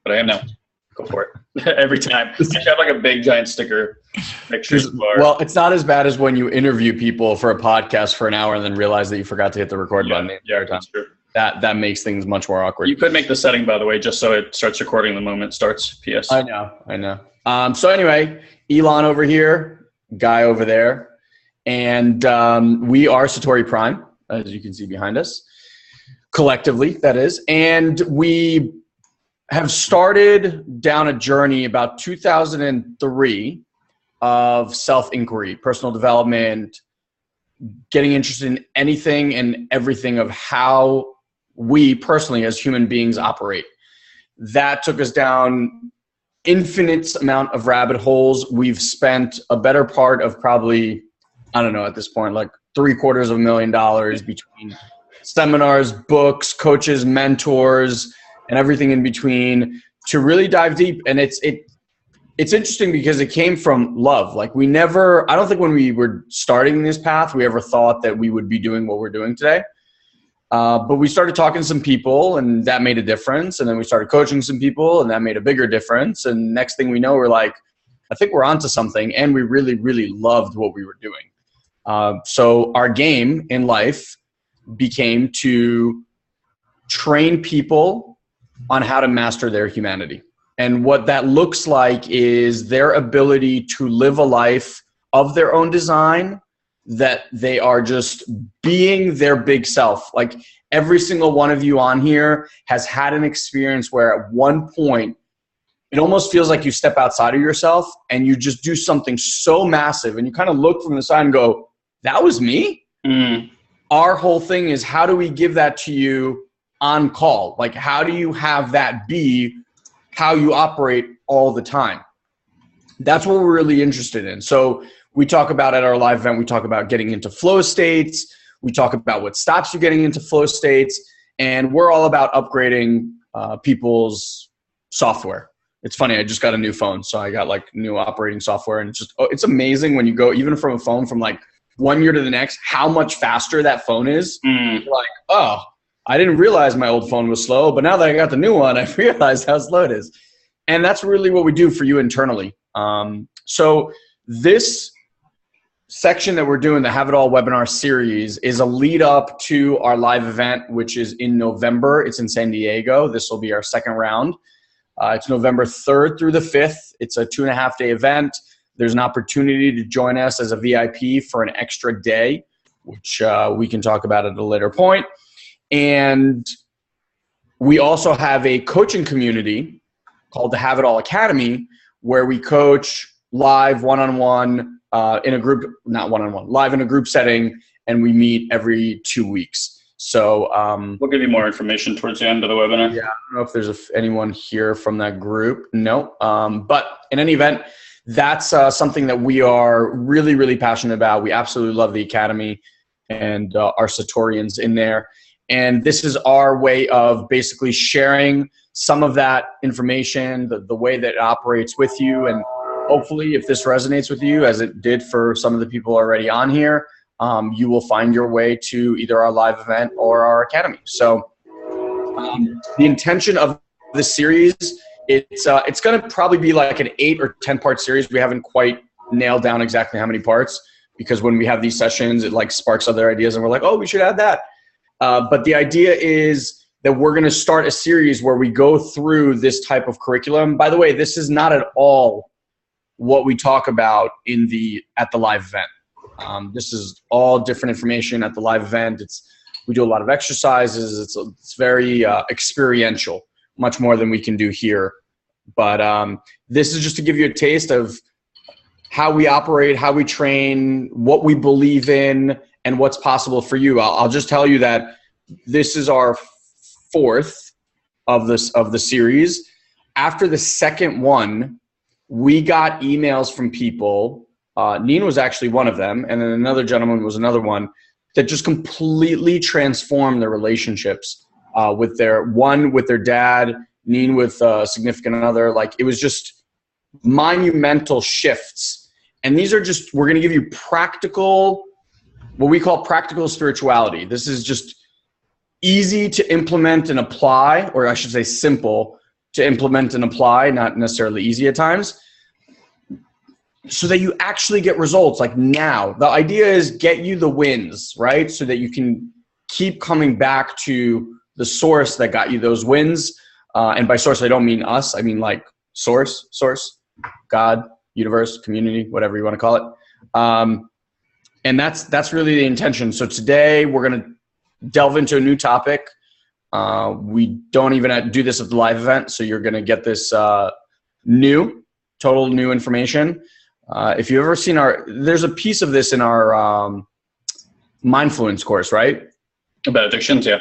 but I am now. Go for it. Every time. I should have like a big giant sticker. Well, it's not as bad as when you interview people for a podcast for an hour and then realize that you forgot to hit the record button the entire time. That's true. That makes things much more awkward. You could make the setting, by the way, just so it starts recording the moment it starts. PS. I know. So anyway, Elon over here, Guy over there, and we are SatoriPrime, as you can see behind us, collectively, that is. And we have started down a journey about 2003 of self-inquiry, personal development, getting interested in anything and everything of how we personally as human beings operate. That took us down infinite amount of rabbit holes. We've spent a better part of probably, I don't know, at this point, like $750,000 between seminars, books, coaches, mentors, and everything in between to really dive deep. And it's interesting because it came from love. Like I don't think when we were starting this path, we ever thought that we would be doing what we're doing today. But we started talking to some people and that made a difference. And then we started coaching some people and that made a bigger difference. And next thing we know, we're like, I think we're onto something. And we really, really loved what we were doing. So our game in life became to train people on how to master their humanity. And what that looks like is their ability to live a life of their own design, that they are just being their big self. Like every single one of you on here has had an experience where at one point, it almost feels like you step outside of yourself and you just do something so massive and you kind of look from the side and go, that was me? Mm. Our whole thing is how do we give that to you on call? Like how do you have that be how you operate all the time? That's what we're really interested in. So we talk about at our live event, we talk about getting into flow states. We talk about what stops you getting into flow states. And we're all about upgrading people's software. It's funny, I just got a new phone. So I got like new operating software and it's amazing when you go even from a phone from like 1 year to the next, how much faster that phone is. Mm. You're like, oh, I didn't realize my old phone was slow, but now that I got the new one, I realized how slow it is. And that's really what we do for you internally. So this section that we're doing, the Have It All webinar series, is a lead up to our live event, which is in November. It's in San Diego. This will be our second round. It's November 3rd through the 5th. It's a 2.5-day event. There's an opportunity to join us as a VIP for an extra day, which we can talk about at a later point. And we also have a coaching community called the Have It All Academy, where we coach live one-on-one in a group, not one-on-one, live in a group setting, and we meet every 2 weeks. So we'll give you more information towards the end of the webinar. Yeah, I don't know if there's anyone here from that group. No, but in any event, that's something that we are really, really passionate about. We absolutely love the Academy and our Satorians in there. And this is our way of basically sharing some of that information, the way that it operates with you. And hopefully if this resonates with you, as it did for some of the people already on here, you will find your way to either our live event or our Academy. So the intention of this series, it's going to probably be like an 8 or 10 part series. We haven't quite nailed down exactly how many parts, because when we have these sessions, it like sparks other ideas and we're like, oh, we should add that. But the idea is that we're going to start a series where we go through this type of curriculum. By the way, this is not at all what we talk about at the live event. This is all different information at the live event. We do a lot of exercises. It's very experiential, much more than we can do here. But this is just to give you a taste of how we operate, how we train, what we believe in, and what's possible for you. I'll just tell you that this is our 4th of the series. After the second one, we got emails from people. Neen was actually one of them, and then another gentleman was another one, that just completely transformed their relationships with their dad, Neen with a significant other. Like, it was just monumental shifts. And these are just, we're going to give you practical, what we call practical spirituality. This is just easy to implement and apply, or I should say simple, to implement and apply, not necessarily easy at times, so that you actually get results like now. The idea is get you the wins, right? So that you can keep coming back to the source that got you those wins. And by source, I don't mean us. I mean like source, God, universe, community, whatever you want to call it. And that's really the intention. So today we're going to delve into a new topic. We don't even do this at the live event. So you're going to get this total new information. If you've ever seen there's a piece of this in our Mindfluence course, right? About addictions, yeah.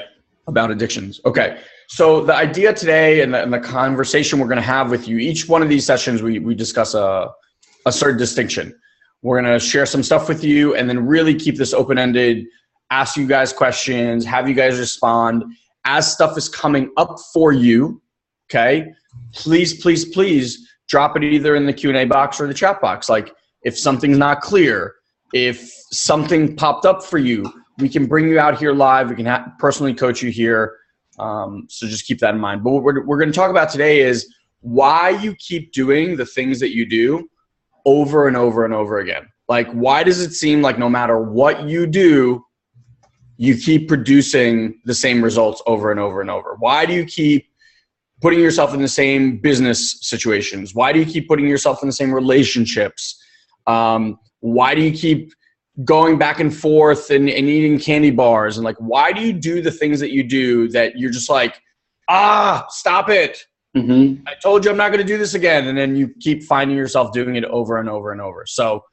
About addictions. Okay. So the idea today and the conversation we're going to have with you, each one of these sessions, we discuss a certain distinction. We're going to share some stuff with you and then really keep this open-ended, ask you guys questions, have you guys respond. As stuff is coming up for you, okay, please drop it either in the Q&A box or the chat box. Like if something's not clear, if something popped up for you, we can bring you out here live. We can personally coach you here. So just keep that in mind. But what we're going to talk about today is why you keep doing the things that you do over and over and over again. Like, why does it seem like no matter what you do, you keep producing the same results over and over and over? Why do you keep putting yourself in the same business situations? Why do you keep putting yourself in the same relationships? Why do you keep going back and forth and eating candy bars? And like, why do you do the things that you do that you're just like, stop it. I told you I'm not going to do this again. And then you keep finding yourself doing it over and over and over. So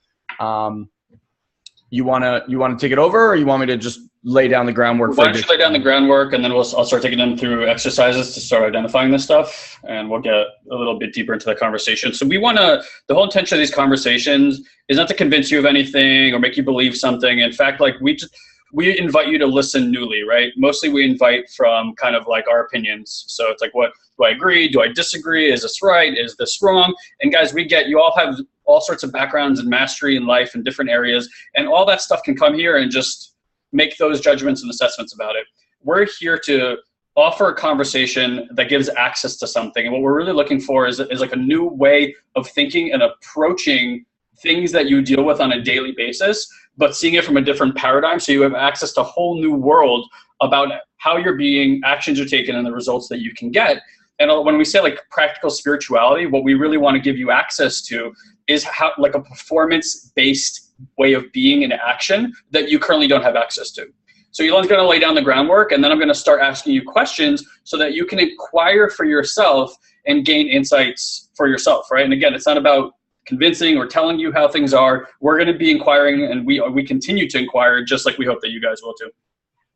you want to take it over, or you want me to just lay down the groundwork? Why don't you lay down the groundwork, and then I'll start taking them through exercises to start identifying this stuff, and we'll get a little bit deeper into the conversation. So the whole intention of these conversations is not to convince you of anything or make you believe something. In fact, like we invite you to listen newly, right? Mostly we invite from kind of like our opinions. So it's like, what do I agree? Do I disagree? Is this right? Is this wrong? And guys, we get you all have all sorts of backgrounds and mastery in life in different areas, and all that stuff can come here and just make those judgments and assessments about it. We're here to offer a conversation that gives access to something. And what we're really looking for is like a new way of thinking and approaching things that you deal with on a daily basis, but seeing it from a different paradigm. So you have access to a whole new world about how you're being, actions you're taking, and the results that you can get. And when we say like practical spirituality, what we really want to give you access to is how like a performance-based way of being in action that you currently don't have access to. So Elon's going to lay down the groundwork, and then I'm going to start asking you questions so that you can inquire for yourself and gain insights for yourself, right? And again, it's not about convincing or telling you how things are. We're going to be inquiring, and we continue to inquire, just like we hope that you guys will too.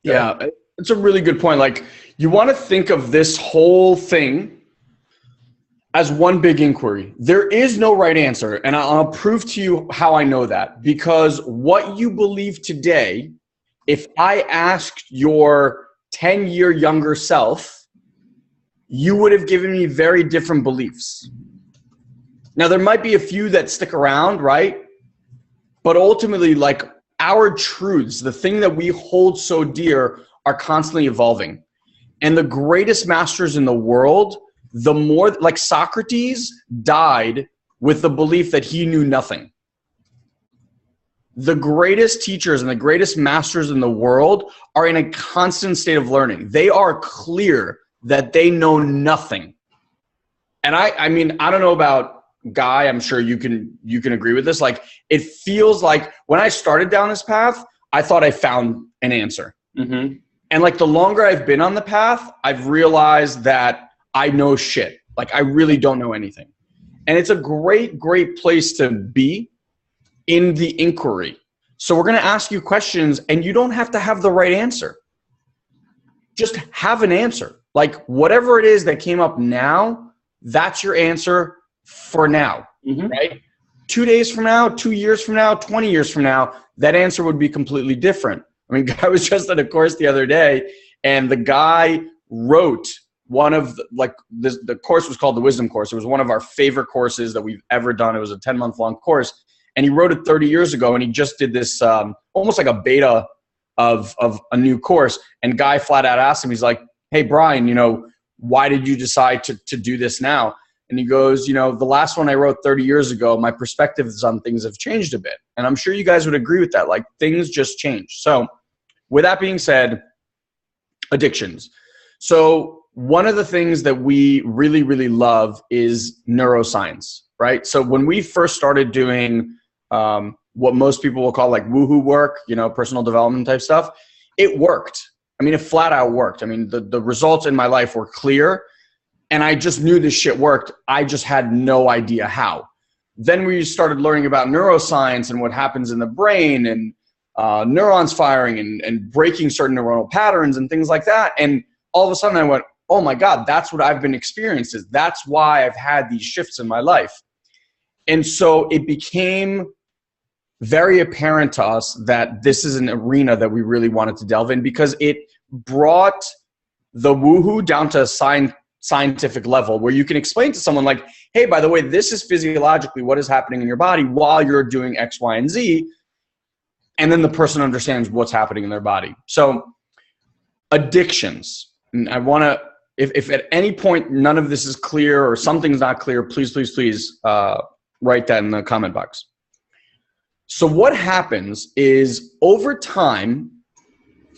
Yeah, it's a really good point. Like, you want to think of this whole thing as one big inquiry. There is no right answer, and I'll prove to you how I know that. Because what you believe today, if I asked your 10-year younger self, you would have given me very different beliefs. Now, there might be a few that stick around, right? But ultimately, like, our truths, the thing that we hold so dear, are constantly evolving. And the greatest masters in the world, the more, like Socrates died with the belief that he knew nothing. The greatest teachers and the greatest masters in the world are in a constant state of learning. They are clear that they know nothing. And I mean, I don't know about Guy, I'm sure you can agree with this. Like, it feels like when I started down this path, I thought I found an answer. And like, the longer I've been on the path, I've realized that I know shit. Like, I really don't know anything. And it's a great, great place to be in the inquiry. So we're going to ask you questions, and you don't have to have the right answer. Just have an answer. Like, whatever it is that came up now, that's your answer for now, right? 2 days from now, 2 years from now, 20 years from now, that answer would be completely different. I mean, I was just at a course the other day, and the guy wrote one of the course was called the Wisdom Course. It was one of our favorite courses that we've ever done. It was a 10-month-long course, and he wrote it 30 years ago, and he just did this almost like a beta of a new course. And Guy flat out asked him, he's like, "Hey, Brian, why did you decide to do this now? And he goes, the last one I wrote 30 years ago, my perspectives on things have changed a bit. And I'm sure you guys would agree with that. Like, things just change. So with that being said, addictions. So one of the things that we really, really love is neuroscience, right? So when we first started doing what most people will call like woohoo work, personal development type stuff, it worked. I mean, it flat out worked. I mean, the results in my life were clear. And I just knew this shit worked. I just had no idea how. Then we started learning about neuroscience and what happens in the brain and neurons firing and breaking certain neuronal patterns and things like that. And all of a sudden I went, oh my God, that's what I've been experiencing. That's why I've had these shifts in my life. And so it became very apparent to us that this is an arena that we really wanted to delve in, because it brought the woohoo down to a scientific level where you can explain to someone like, hey, by the way, this is physiologically what is happening in your body while you're doing X, Y, and Z. And then the person understands what's happening in their body. So addictions. And I want to, if at any point none of this is clear or something's not clear, please write that in the comment box. So what happens is over time,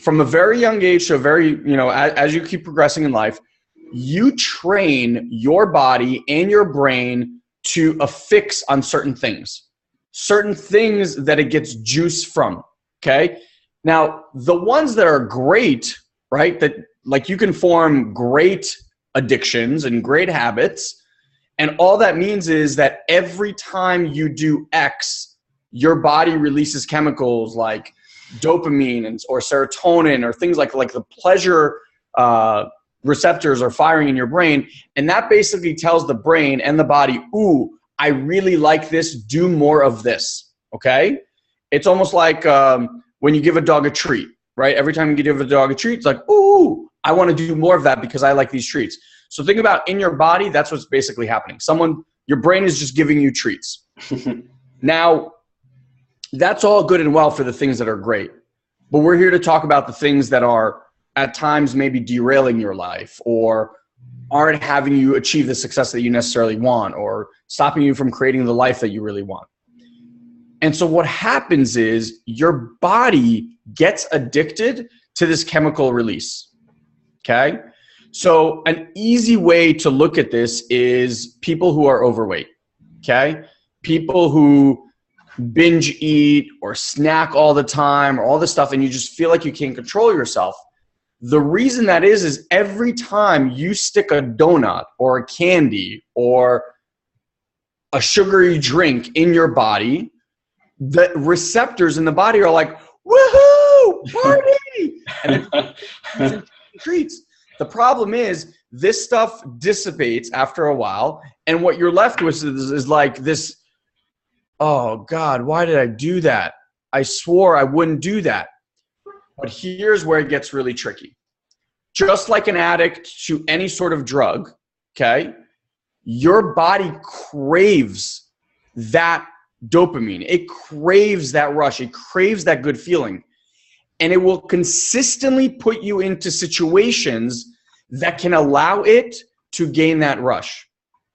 from a very young age to a very, as you keep progressing in life, you train your body and your brain to affix on certain things that it gets juice from, okay? Now, the ones that are great, right, that like you can form great addictions and great habits, and all that means is that every time you do X, your body releases chemicals like dopamine or serotonin or things like the pleasure receptors are firing in your brain. And that basically tells the brain and the body, ooh, I really like this, do more of this, okay? It's almost like when you give a dog a treat, right? Every time you give a dog a treat, it's like, ooh, I want to do more of that because I like these treats. So think about in your body, that's what's basically happening. Your brain is just giving you treats. Now, that's all good and well for the things that are great. But we're here to talk about the things that are at times maybe derailing your life or aren't having you achieve the success that you necessarily want or stopping you from creating the life that you really want. And so what happens is your body gets addicted to this chemical release, okay? So an easy way to look at this is people who are overweight, okay? People who binge eat or snack all the time or all this stuff and you just feel like you can't control yourself. The reason that is every time you stick a donut or a candy or a sugary drink in your body, the receptors in the body are like, woohoo, party! And it's treats. The problem is this stuff dissipates after a while, and what you're left with is like this, oh God, why did I do that? I swore I wouldn't do that. But here's where it gets really tricky. Just like an addict to any sort of drug, okay, your body craves that dopamine. It craves that rush. It craves that good feeling. And it will consistently put you into situations that can allow it to gain that rush.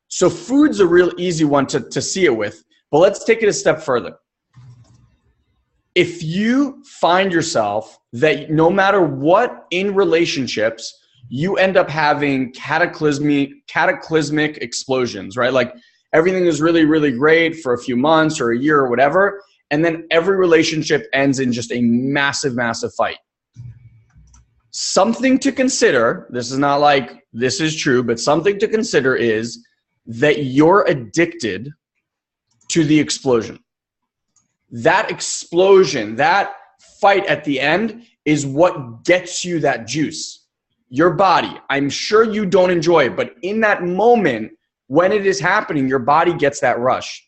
So food's a real easy one to see it with. But let's take it a step further. If you find yourself that no matter what in relationships, you end up having cataclysmic explosions, right? Like everything is really, really great for a few months or a year or whatever. And then every relationship ends in just a massive, massive fight. Something to consider, this is not like this is true, but something to consider is that you're addicted to the explosion. That explosion, that fight at the end is what gets you that juice. Your body, I'm sure you don't enjoy it, but in that moment, when it is happening, your body gets that rush.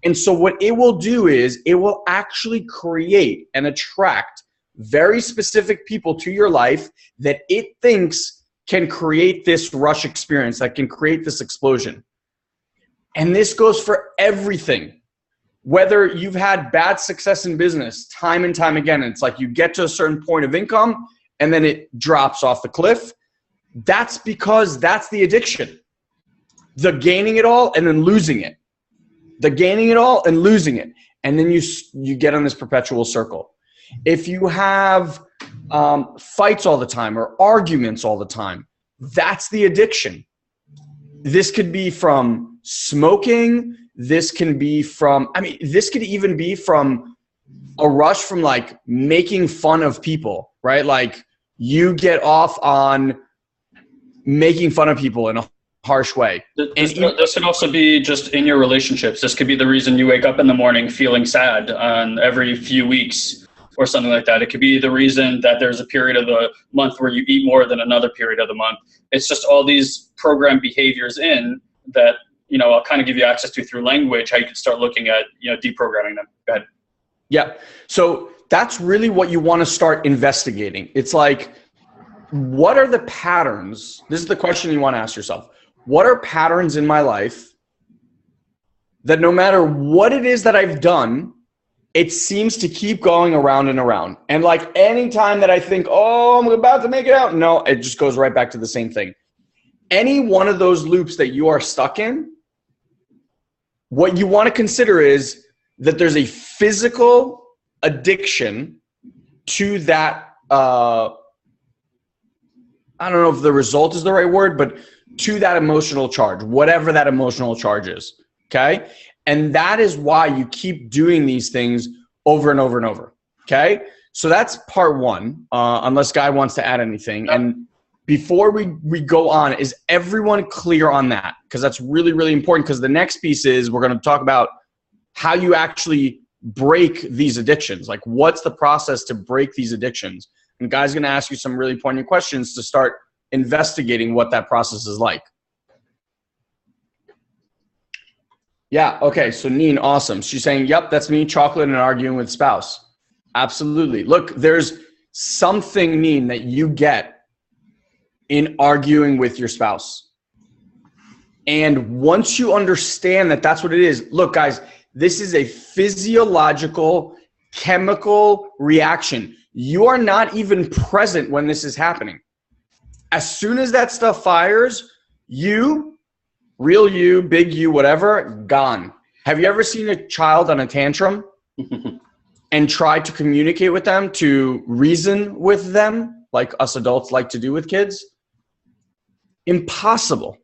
And so what it will do is it will actually create and attract very specific people to your life that it thinks can create this rush experience, that can create this explosion. And this goes for everything. Whether you've had bad success in business time and time again, it's like you get to a certain point of income and then it drops off the cliff. That's because that's the addiction. The gaining it all and then losing it. The gaining it all and losing it. And then you get on this perpetual circle. If you have fights all the time or arguments all the time, that's the addiction. This could be from smoking. This can be from, this could even be from a rush from like making fun of people, right? Like you get off on making fun of people in a harsh way. This could also be just in your relationships. This could be the reason you wake up in the morning feeling sad on every few weeks or something like that. It could be the reason that there's a period of the month where you eat more than another period of the month. It's just all these programmed behaviors in that, I'll kind of give you access to through language, how you can start looking at, deprogramming them. Go ahead. Yeah. So that's really what you want to start investigating. It's like, what are the patterns? This is the question you want to ask yourself. What are patterns in my life that no matter what it is that I've done, it seems to keep going around and around? And like anytime that I think, oh, I'm about to make it out, no, it just goes right back to the same thing. Any one of those loops that you are stuck in, what you want to consider is that there's a physical addiction to that. I don't know if the result is the right word, but to that emotional charge, whatever that emotional charge is. Okay. And that is why you keep doing these things over and over and over. Okay. So that's part one, unless Guy wants to add anything. Yep. And before we go on, is everyone clear on that? Because that's really, really important, because the next piece is we're going to talk about how you actually break these addictions. Like, what's the process to break these addictions? And Guy's going to ask you some really poignant questions to start investigating what that process is like. Yeah, okay, so Neen, awesome. She's saying, yep, that's me, chocolate and arguing with spouse. Absolutely. Look, there's something, Neen, that you get in arguing with your spouse. And once you understand that that's what it is, look, guys, this is a physiological, chemical reaction. You are not even present when this is happening. As soon as that stuff fires, you, real you, big you, whatever, gone. Have you ever seen a child on a tantrum and tried to communicate with them, to reason with them, like us adults like to do with kids? Impossible.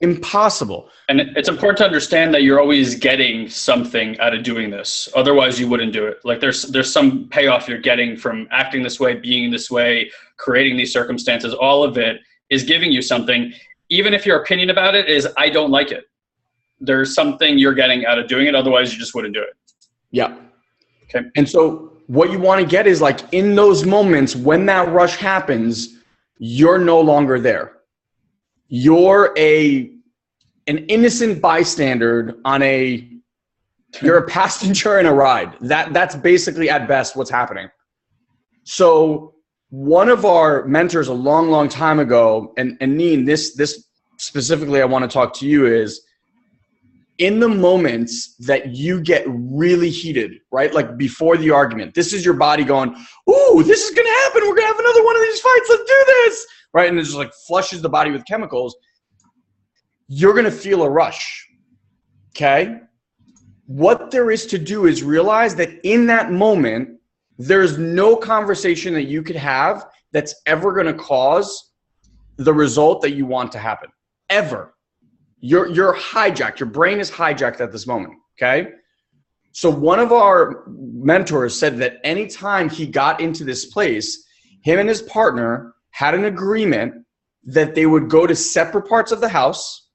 Impossible. And it's important to understand that you're always getting something out of doing this. Otherwise, you wouldn't do it. Like there's some payoff you're getting from acting this way, being this way, creating these circumstances. All of it is giving you something. Even if your opinion about it is, I don't like it. There's something you're getting out of doing it. Otherwise, you just wouldn't do it. Yeah. Okay. And so what you want to get is, like, in those moments when that rush happens, you're no longer there. You're an innocent bystander you're a passenger in a ride. That's basically at best what's happening. So one of our mentors a long, long time ago, and Neen, this specifically I want to talk to you, is in the moments that you get really heated, right? Like before the argument, this is your body going, ooh, this is going to happen. We're going to have another one of these fights. Let's do this. Right? And it just like flushes the body with chemicals. You're going to feel a rush. Okay? What there is to do is realize that in that moment, there's no conversation that you could have that's ever going to cause the result that you want to happen. Ever. You're hijacked. Your brain is hijacked at this moment. Okay? So one of our mentors said that anytime he got into this place, him and his partner had an agreement that they would go to separate parts of the house,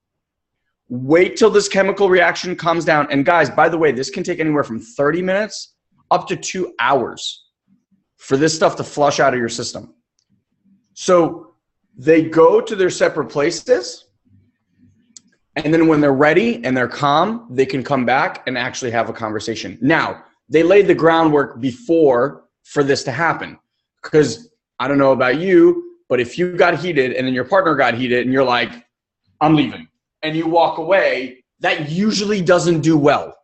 wait till this chemical reaction calms down. And guys, by the way, this can take anywhere from 30 minutes up to 2 hours for this stuff to flush out of your system. So they go to their separate places, and then when they're ready and they're calm, they can come back and actually have a conversation. Now, they laid the groundwork before for this to happen, because I don't know about you, but if you got heated and then your partner got heated and you're like, I'm leaving, and you walk away, that usually doesn't do well.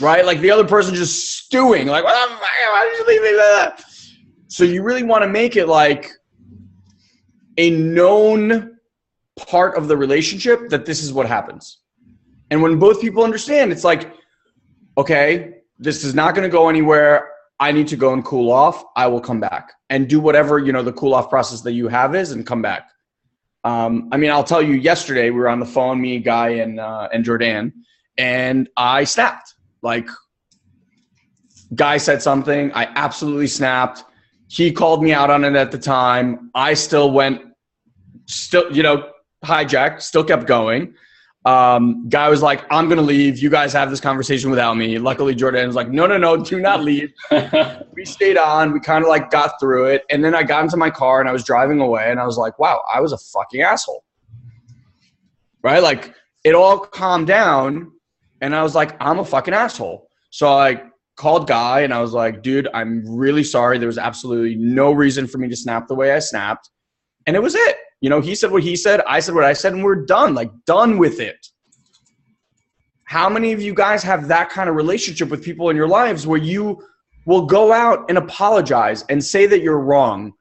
Right? Like the other person just stewing, like, why did you leave me? So you really want to make it like, a known part of the relationship that this is what happens. And when both people understand, it's like, okay, this is not going to go anywhere. I need to go and cool off. I will come back and do whatever, the cool off process that you have is and come back. I'll tell you, yesterday we were on the phone, me, Guy, and Jordan, and I snapped. Like, Guy said something, I absolutely snapped. He called me out on it at the time. I still hijacked, still kept going. Guy was like, I'm going to leave. You guys have this conversation without me. Luckily, Jordan was like, no, do not leave. We stayed on. We kind of like got through it. And then I got into my car and I was driving away and I was like, wow, I was a fucking asshole. Right? Like, it all calmed down and I was like, I'm a fucking asshole. So I called Guy and I was like, dude, I'm really sorry. There was absolutely no reason for me to snap the way I snapped. And it was it. He said what he said, I said what I said, and we're done, like done with it. How many of you guys have that kind of relationship with people in your lives where you will go out and apologize and say that you're wrong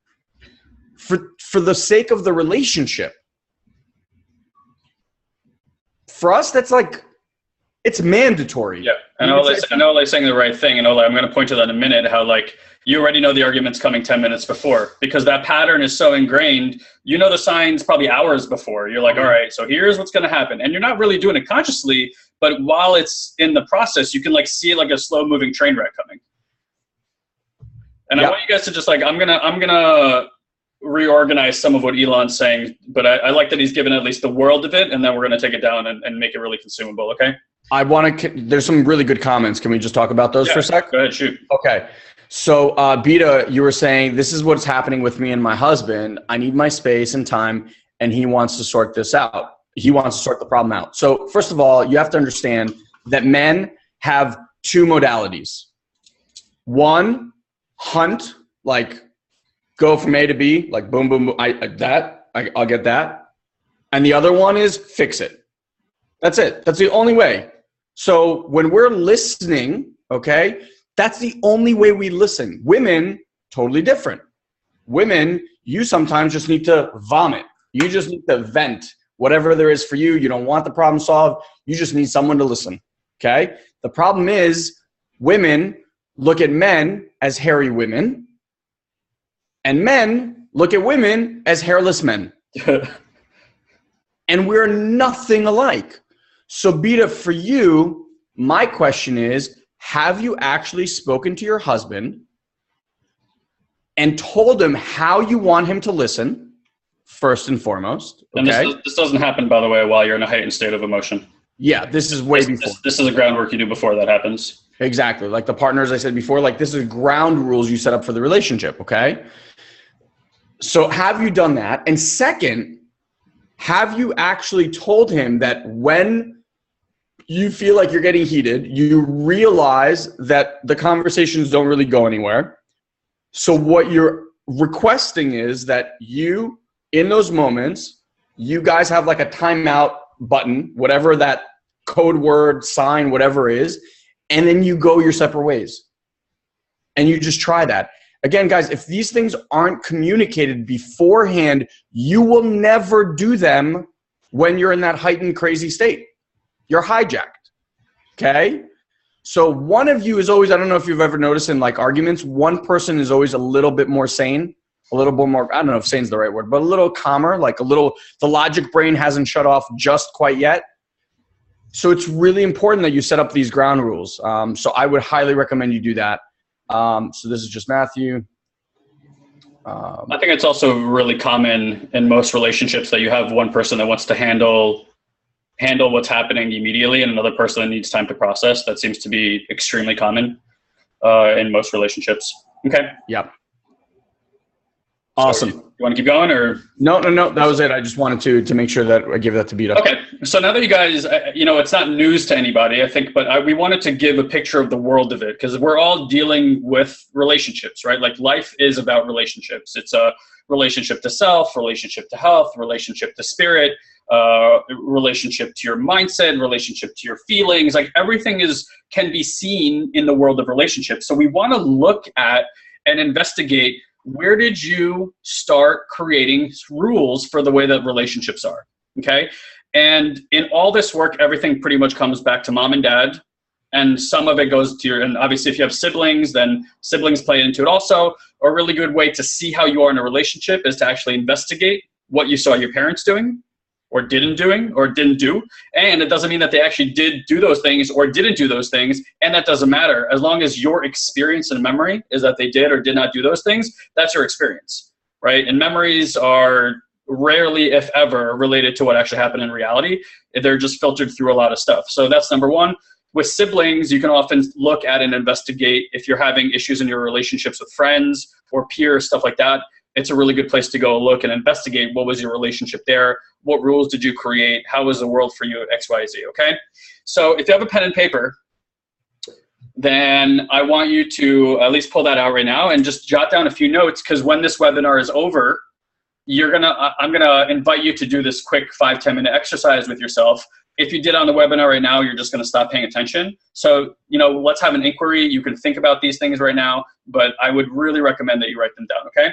for the sake of the relationship? For us, that's like, it's mandatory. Yeah, I know Ole's saying the right thing, and Ole, I'm going to point to that in a minute, how like you already know the argument's coming 10 minutes before because that pattern is so ingrained. You know the signs probably hours before. You're like, all right, so here's what's going to happen. And you're not really doing it consciously, but while it's in the process, you can like see like a slow moving train wreck coming. And I want you guys to just like, I'm gonna reorganize some of what Elon's saying, but I like that he's given at least the world of it, and then we're going to take it down and make it really consumable, okay? There's some really good comments. Can we just talk about those for a sec? Go ahead, shoot. Okay. So, Beta, you were saying, this is what's happening with me and my husband. I need my space and time, and he wants to sort this out. He wants to sort the problem out. So, first of all, you have to understand that men have two modalities. One, hunt, like go from A to B, like boom, boom, boom. I'll get that. And the other one is fix it. That's it. That's the only way. So when we're listening, okay, that's the only way we listen. Women, totally different. Women, you sometimes just need to vomit. You just need to vent. Whatever there is for you, you don't want the problem solved. You just need someone to listen, okay? The problem is women look at men as hairy women, and men look at women as hairless men. And we're nothing alike. So, Beta, for you, my question is, have you actually spoken to your husband and told him how you want him to listen, first and foremost? Okay? And this doesn't happen, by the way, while you're in a heightened state of emotion. Yeah, this is way before. This is the groundwork you do before that happens. Exactly. Like the partners I said before, like this is ground rules you set up for the relationship, okay? So have you done that? And second, have you actually told him that when you feel like you're getting heated, you realize that the conversations don't really go anywhere? So what you're requesting is that you, in those moments, you guys have like a timeout button, whatever that code word, sign, whatever is, and then you go your separate ways. And you just try that. Again, guys, if these things aren't communicated beforehand, you will never do them when you're in that heightened, crazy state. You're hijacked, okay? So one of you is always, I don't know if you've ever noticed in like arguments, one person is always a little bit more sane, a little bit more, I don't know if sane is the right word, but a little calmer, like a little, the logic brain hasn't shut off just quite yet. So it's really important that you set up these ground rules. So I would highly recommend you do that. So this is just Matthew. I think it's also really common in most relationships that you have one person that wants to handle what's happening immediately and another person that needs time to process. That seems to be extremely common in most relationships. Okay. Yep. Awesome. So you want to keep going or? No. That was it. I just wanted to make sure that I give that to Beta. Okay. So now that you guys, it's not news to anybody, I think, but we wanted to give a picture of the world of it because we're all dealing with relationships, right? Like life is about relationships. It's a relationship to self, relationship to health, relationship to spirit, relationship to your mindset, relationship to your feelings. Like everything can be seen in the world of relationships. So we want to look at and investigate where did you start creating rules for the way that relationships are? Okay. And in all this work, everything pretty much comes back to mom and dad. And some of it goes to and obviously if you have siblings, then siblings play into it also. A really good way to see how you are in a relationship is to actually investigate what you saw your parents doing or didn't do. And it doesn't mean that they actually did do those things or didn't do those things. And that doesn't matter. As long as your experience and memory is that they did or did not do those things, that's your experience, right? And memories are rarely, if ever, related to what actually happened in reality. They're just filtered through a lot of stuff. So that's number one. With siblings, you can often look at and investigate if you're having issues in your relationships with friends or peers, stuff like that. It's a really good place to go look and investigate what was your relationship there, what rules did you create, how was the world for you at X, Y, Z, okay? So if you have a pen and paper, then I want you to at least pull that out right now and just jot down a few notes, because when this webinar is over, I'm gonna invite you to do this quick 5-10 minute exercise with yourself. If you did on the webinar right now, you're just gonna stop paying attention. So, let's have an inquiry. You can think about these things right now, but I would really recommend that you write them down, okay?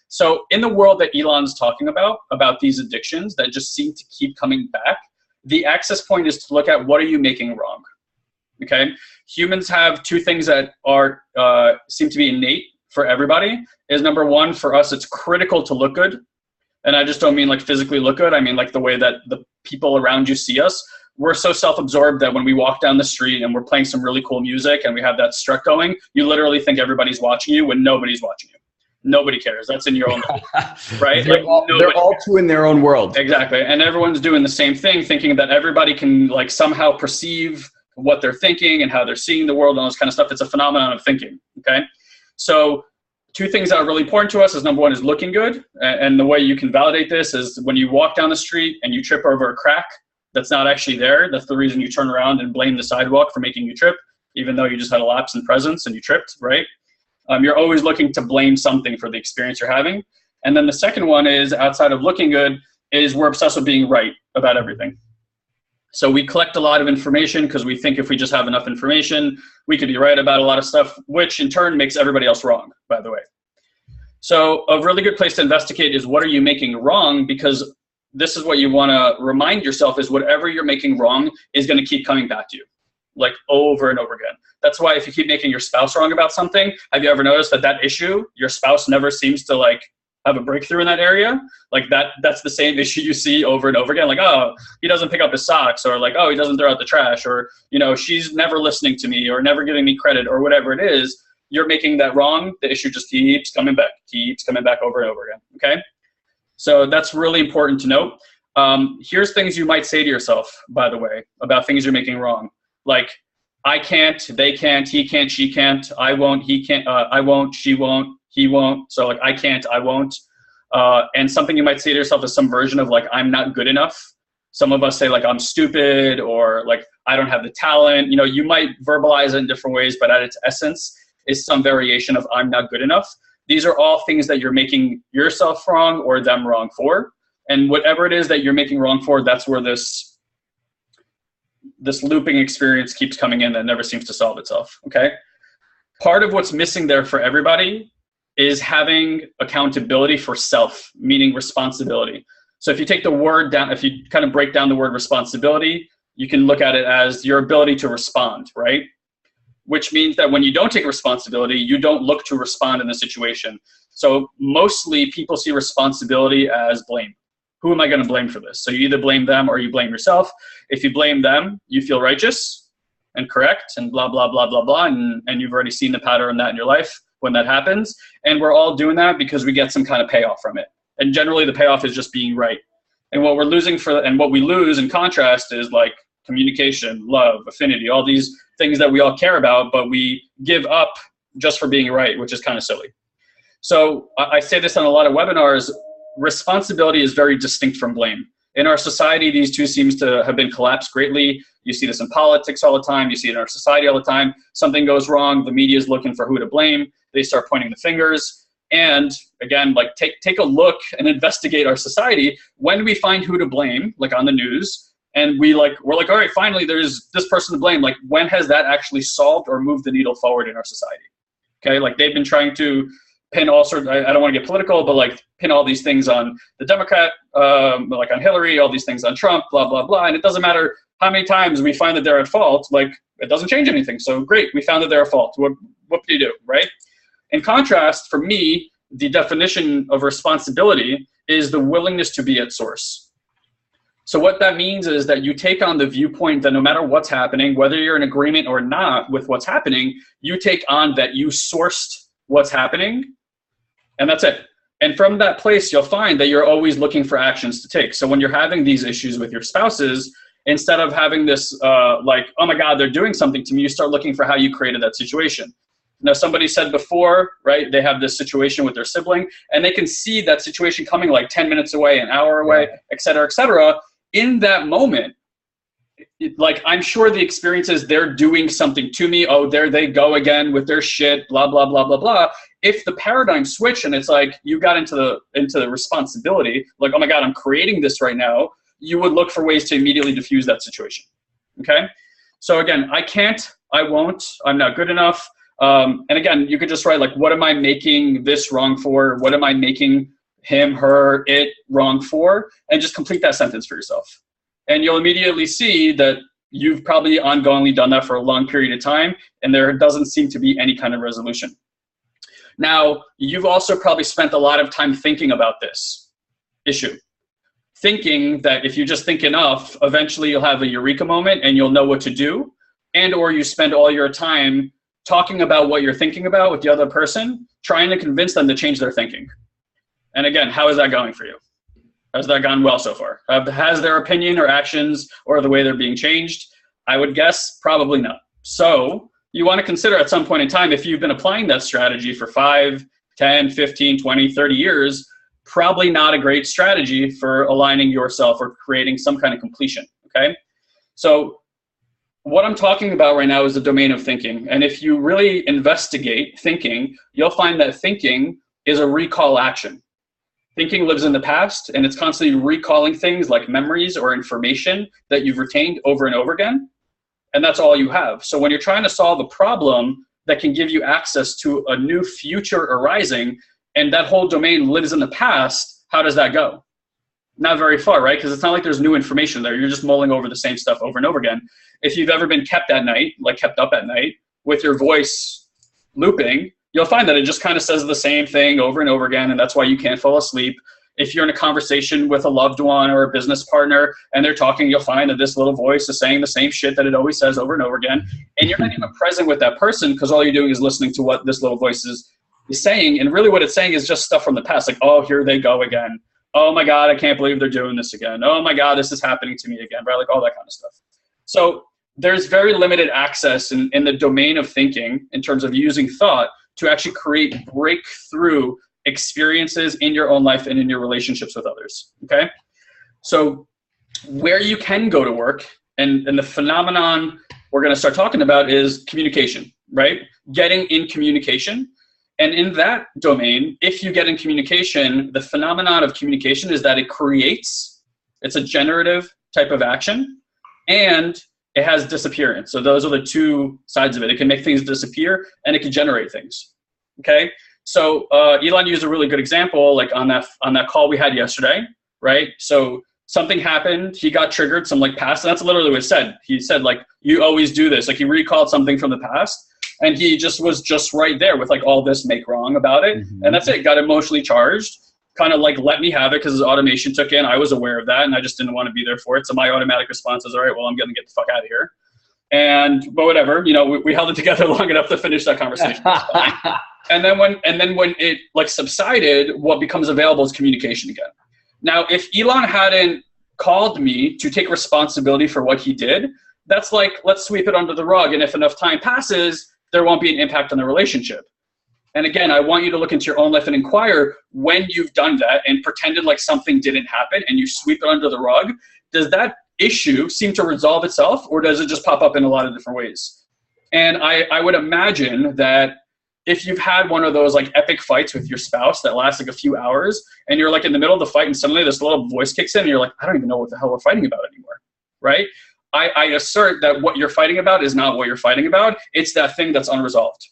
So in the world that Elon's talking about these addictions that just seem to keep coming back, the access point is to look at what are you making wrong, okay? Humans have two things that are seem to be innate for everybody. Is number one, for us, it's critical to look good. And I just don't mean like physically look good. I mean like the way that the people around you see us. We're so self-absorbed that when we walk down the street and we're playing some really cool music and we have that strut going, you literally think everybody's watching you when nobody's watching you. Nobody cares. That's in your own life, right? They're all two in their own world. Exactly. And everyone's doing the same thing, thinking that everybody can like somehow perceive what they're thinking and how they're seeing the world and all this kind of stuff. It's a phenomenon of thinking, okay? So two things that are really important to us is number one is looking good. And the way you can validate this is when you walk down the street and you trip over a crack that's not actually there. That's the reason you turn around and blame the sidewalk for making you trip, even though you just had a lapse in presence and you tripped, right? You're always looking to blame something for the experience you're having. And then the second one is, outside of looking good, is we're obsessed with being right about everything. So we collect a lot of information because we think if we just have enough information, we could be right about a lot of stuff, which in turn makes everybody else wrong, by the way. So a really good place to investigate is what are you making wrong, because this is what you want to remind yourself is whatever you're making wrong is going to keep coming back to you, like over and over again. That's why if you keep making your spouse wrong about something, have you ever noticed that issue, your spouse never seems to like have a breakthrough in that area? Like that's the same issue you see over and over again. Like, oh, he doesn't pick up his socks, or like, oh, he doesn't throw out the trash, or, she's never listening to me or never giving me credit or whatever it is. You're making that wrong. The issue just keeps coming back over and over again. Okay. So that's really important to note. Here's things you might say to yourself, by the way, about things you're making wrong. Like, I can't, they can't, he can't, she can't, I won't, he can't, I won't, she won't, he won't. So like, I can't, I won't. And something you might say to yourself is some version of like, I'm not good enough. Some of us say like, I'm stupid, or like, I don't have the talent. You might verbalize it in different ways, but at its essence is some variation of I'm not good enough. These are all things that you're making yourself wrong or them wrong for. And whatever it is that you're making wrong for, that's where this looping experience keeps coming in that never seems to solve itself, okay? Part of what's missing there for everybody is having accountability for self, meaning responsibility. So if you take the word down, if you kind of break down the word responsibility, you can look at it as your ability to respond, right? Which means that when you don't take responsibility, you don't look to respond in the situation. So mostly people see responsibility as blame. Who am I going to blame for this? So you either blame them or you blame yourself. If you blame them, you feel righteous and correct and blah, blah, blah, blah, blah. And you've already seen the pattern of that in your life when that happens. And we're all doing that because we get some kind of payoff from it. And generally the payoff is just being right. And what we're losing and what we lose in contrast is like communication, love, affinity, all these things that we all care about, but we give up just for being right, which is kind of silly. So I say this on a lot of webinars. Responsibility is very distinct from blame. In our society, these two seems to have been collapsed greatly. You see this in politics all the time. You see it in our society all the time. Something goes wrong. The media is looking for who to blame. They start pointing the fingers. And again, like take a look and investigate our society. When we find who to blame, like on the news, and we're like, all right, finally, there's this person to blame. Like, when has that actually solved or moved the needle forward in our society? Okay, like they've been trying to pin all sorts, I don't want to get political, but like pin all these things on the Democrat, like on Hillary, all these things on Trump, blah, blah, blah. And it doesn't matter how many times we find that they're at fault, like it doesn't change anything. So great, we found that they're at fault. What do you do, right? In contrast, for me, the definition of responsibility is the willingness to be at source. So what that means is that you take on the viewpoint that no matter what's happening, whether you're in agreement or not with what's happening, you take on that you sourced what's happening, and that's it. And from that place, you'll find that you're always looking for actions to take. So when you're having these issues with your spouses, instead of having this like, oh my God, they're doing something to me, you start looking for how you created that situation. Now, somebody said before, right, they have this situation with their sibling, and they can see that situation coming like 10 minutes away, an hour away, et cetera, et cetera. In that moment, like, I'm sure the experience is they're doing something to me. Oh, there they go again with their shit, blah, blah, blah, blah, blah. If the paradigm switch and it's like you got into the responsibility, like, oh my God, I'm creating this right now, you would look for ways to immediately diffuse that situation, okay? So again, I can't, I won't, I'm not good enough. And again, you could just write like, what am I making this wrong for? What am I making him, her, it wrong for? And just complete that sentence for yourself. And you'll immediately see that you've probably ongoingly done that for a long period of time, and there doesn't seem to be any kind of resolution. Now, you've also probably spent a lot of time thinking about this issue, thinking that if you just think enough, eventually you'll have a eureka moment and you'll know what to do, and or you spend all your time talking about what you're thinking about with the other person, trying to convince them to change their thinking. And again, how is that going for you? Has that gone well so far? Has their opinion or actions or the way they're being changed? I would guess probably not. So you want to consider at some point in time, if you've been applying that strategy for 5, 10, 15, 20, 30 years, probably not a great strategy for aligning yourself or creating some kind of completion, okay? So what I'm talking about right now is the domain of thinking. And if you really investigate thinking, you'll find that thinking is a recall action. Thinking lives in the past, and it's constantly recalling things like memories or information that you've retained over and over again. And that's all you have. So when you're trying to solve a problem that can give you access to a new future arising, and that whole domain lives in the past, how does that go? Not very far, right? Because it's not like there's new information there. You're just mulling over the same stuff over and over again. If you've ever been kept at night, like kept up at night, with your voice looping, you'll find that it just kind of says the same thing over and over again, and that's why you can't fall asleep. If you're in a conversation with a loved one or a business partner and they're talking, you'll find that this little voice is saying the same shit that it always says over and over again, and you're not even present with that person because all you're doing is listening to what this little voice is saying, and really what it's saying is just stuff from the past, like, oh, here they go again. Oh my God, I can't believe they're doing this again. Oh my God, this is happening to me again, right? Like all that kind of stuff. So there's very limited access in the domain of thinking in terms of using thought to actually create breakthrough experiences in your own life and in your relationships with others, okay? So where you can go to work, and the phenomenon we're gonna start talking about is communication, right? Getting in communication. And in that domain, if you get in communication, the phenomenon of communication is that it creates, it's a generative type of action, and it has disappearance. So those are the two sides of it. It can make things disappear and it can generate things, okay? So Elon used a really good example, like on that call we had yesterday, right? So something happened, he got triggered, some like past, and that's literally what he said. He said like, you always do this. Like he recalled something from the past, and he was just right there with like all this make wrong about it. Mm-hmm. And that's it, got emotionally charged, kind of like let me have it because his automation took in. I was aware of that and I just didn't want to be there for it. So my automatic response is, all right, well, I'm going to get the fuck out of here. But whatever, you know, we held it together long enough to finish that conversation. And then when it like subsided, what becomes available is communication again. Now, if Elon hadn't called me to take responsibility for what he did, that's like, let's sweep it under the rug. And if enough time passes, there won't be an impact on the relationship. And again, I want you to look into your own life and inquire when you've done that and pretended like something didn't happen and you sweep it under the rug. Does that issue seem to resolve itself, or does it just pop up in a lot of different ways? And I would imagine that if you've had one of those like epic fights with your spouse that lasts like a few hours and you're like in the middle of the fight and suddenly this little voice kicks in and you're like, I don't even know what the hell we're fighting about anymore, right? I assert that what you're fighting about is not what you're fighting about. It's that thing that's unresolved.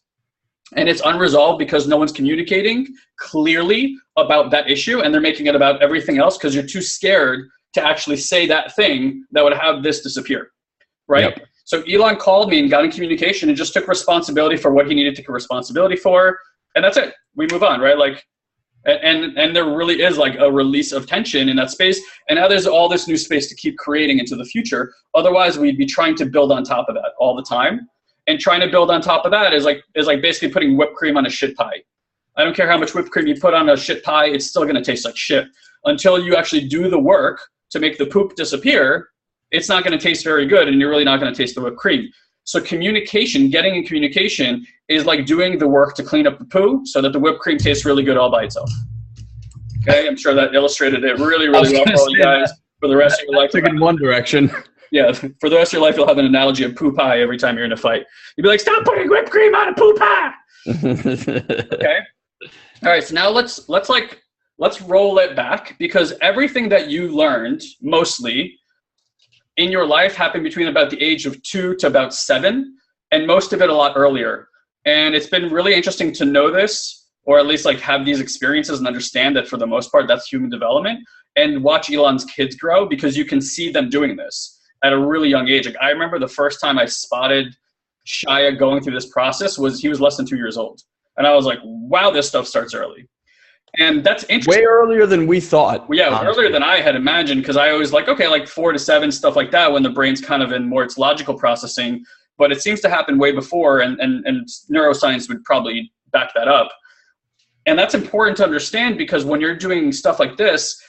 And it's unresolved because no one's communicating clearly about that issue, and they're making it about everything else because you're too scared to actually say that thing that would have this disappear, right? Yep. So Elon called me and got in communication and just took responsibility for what he needed to take responsibility for, and that's it. We move on, right? Like, and there really is like a release of tension in that space, and now there's all this new space to keep creating into the future. Otherwise, we'd be trying to build on top of that all the time. And trying to build on top of that is like basically putting whipped cream on a shit pie. I don't care how much whipped cream you put on a shit pie, it's still gonna taste like shit. Until you actually do the work to make the poop disappear, it's not gonna taste very good, and you're really not gonna taste the whipped cream. So communication, getting in communication, is like doing the work to clean up the poo so that the whipped cream tastes really good all by itself. Okay, I'm sure that illustrated it really, really well for all you guys for the rest of your life. Took it in one direction. Yeah, for the rest of your life, you'll have an analogy of poo pie every time you're in a fight. You'll be like, stop putting whipped cream on a poo pie. Okay. All right. So now let's roll it back, because everything that you learned mostly in your life happened between about the age of 2 to about 7, and most of it a lot earlier. And it's been really interesting to know this, or at least like have these experiences and understand that for the most part, that's human development, and watch Elon's kids grow, because you can see them doing this at a really young age. Like, I remember the first time I spotted Shia going through this process he was less than 2 years old. And I was like, wow, this stuff starts early. And that's interesting. Way earlier than we thought. Well, yeah, earlier than I had imagined, because I always like, okay, like 4 to 7, stuff like that, when the brain's kind of in more its logical processing. But it seems to happen way before, and neuroscience would probably back that up. And that's important to understand, because when you're doing stuff like this,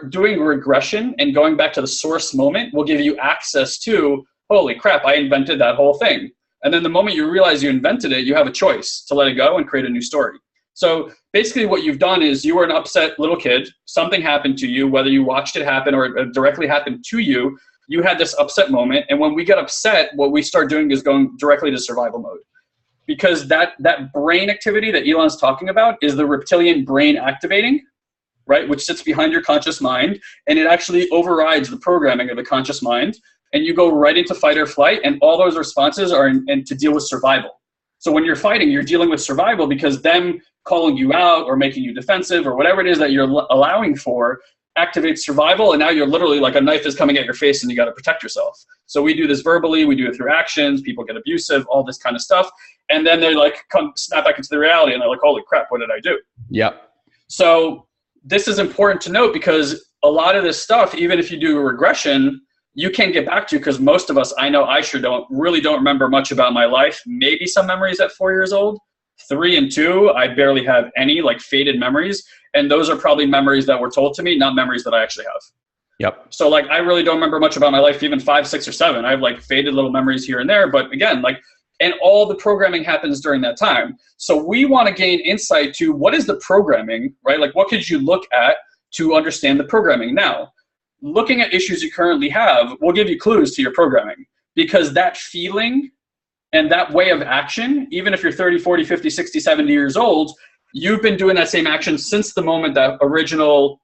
doing regression and going back to the source moment will give you access to, holy crap, I invented that whole thing. And then the moment you realize you invented it, you have a choice to let it go and create a new story. So basically what you've done is, you were an upset little kid, something happened to you, whether you watched it happen or it directly happened to you, you had this upset moment. And when we get upset, what we start doing is going directly to survival mode. Because that brain activity that Elon's talking about is the reptilian brain activating, right, which sits behind your conscious mind, and it actually overrides the programming of the conscious mind, and you go right into fight or flight, and all those responses are in to deal with survival. So when you're fighting, you're dealing with survival, because them calling you out or making you defensive or whatever it is that you're allowing for activates survival, and now you're literally like a knife is coming at your face and you got to protect yourself. So we do this verbally, we do it through actions, people get abusive, all this kind of stuff, and then they like come snap back into the reality, and they're like, holy crap, what did I do? Yep. So this is important to note, because a lot of this stuff, even if you do a regression, you can get back to, because most of us, I know I sure don't remember much about my life. Maybe some memories at 4 years old. 3 and 2, I barely have any, like faded memories. And those are probably memories that were told to me, not memories that I actually have. Yep. So like, I really don't remember much about my life, even 5, 6, or 7. I have like faded little memories here and there. But again, like, and all the programming happens during that time. So we want to gain insight to what is the programming, right? Like, what could you look at to understand the programming? Now, looking at issues you currently have will give you clues to your programming, because that feeling and that way of action, even if you're 30, 40, 50, 60, 70 years old, you've been doing that same action since the moment that original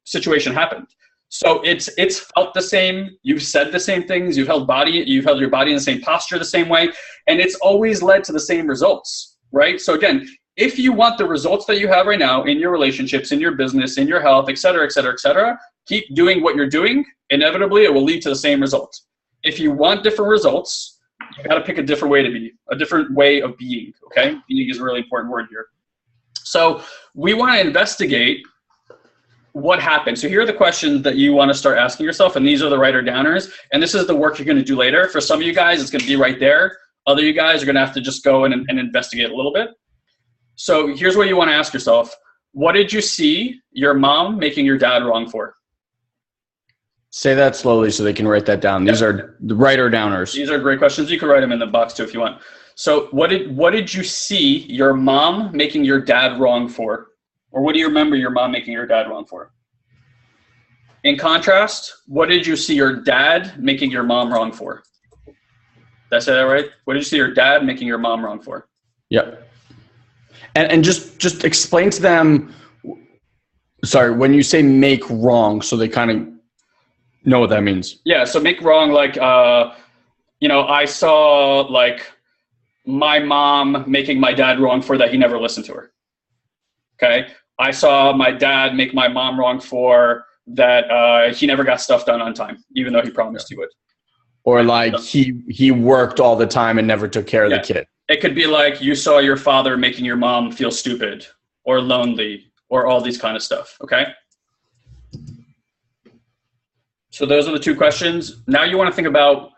situation happened. So it's felt the same. You've said the same things. You've held your body in the same posture the same way, and it's always led to the same results, right? So again, if you want the results that you have right now in your relationships, in your business, in your health, et cetera, et cetera, et cetera, keep doing what you're doing. Inevitably, it will lead to the same result. If you want different results, you got to pick a different way to be, a different way of being. Okay, being is a really important word here. So we want to investigate what happened. So here are the questions that you want to start asking yourself, and these are the writer downers, and this is the work you're going to do later. For some of you guys, it's going to be right there. Other you guys are going to have to just go in and investigate a little bit. So here's what you want to ask yourself. What did you see your mom making your dad wrong for? Say that slowly so they can write that down. These are the writer downers. These are great questions. You can write them in the box too if you want. So what did you see your mom making your dad wrong for? Or what do you remember your mom making your dad wrong for? In contrast, what did you see your dad making your mom wrong for? Did I say that right? What did you see your dad making your mom wrong for? Yep. And just explain to them, sorry, when you say make wrong, so they kind of know what that means. Yeah, so make wrong, like, I saw, like, my mom making my dad wrong for that he never listened to her. Okay. I saw my dad make my mom wrong for that he never got stuff done on time, even though he promised he would. Or like he worked all the time and never took care of the kid. It could be like you saw your father making your mom feel stupid or lonely or all these kind of stuff. Okay. So those are the two questions. Now you want to think about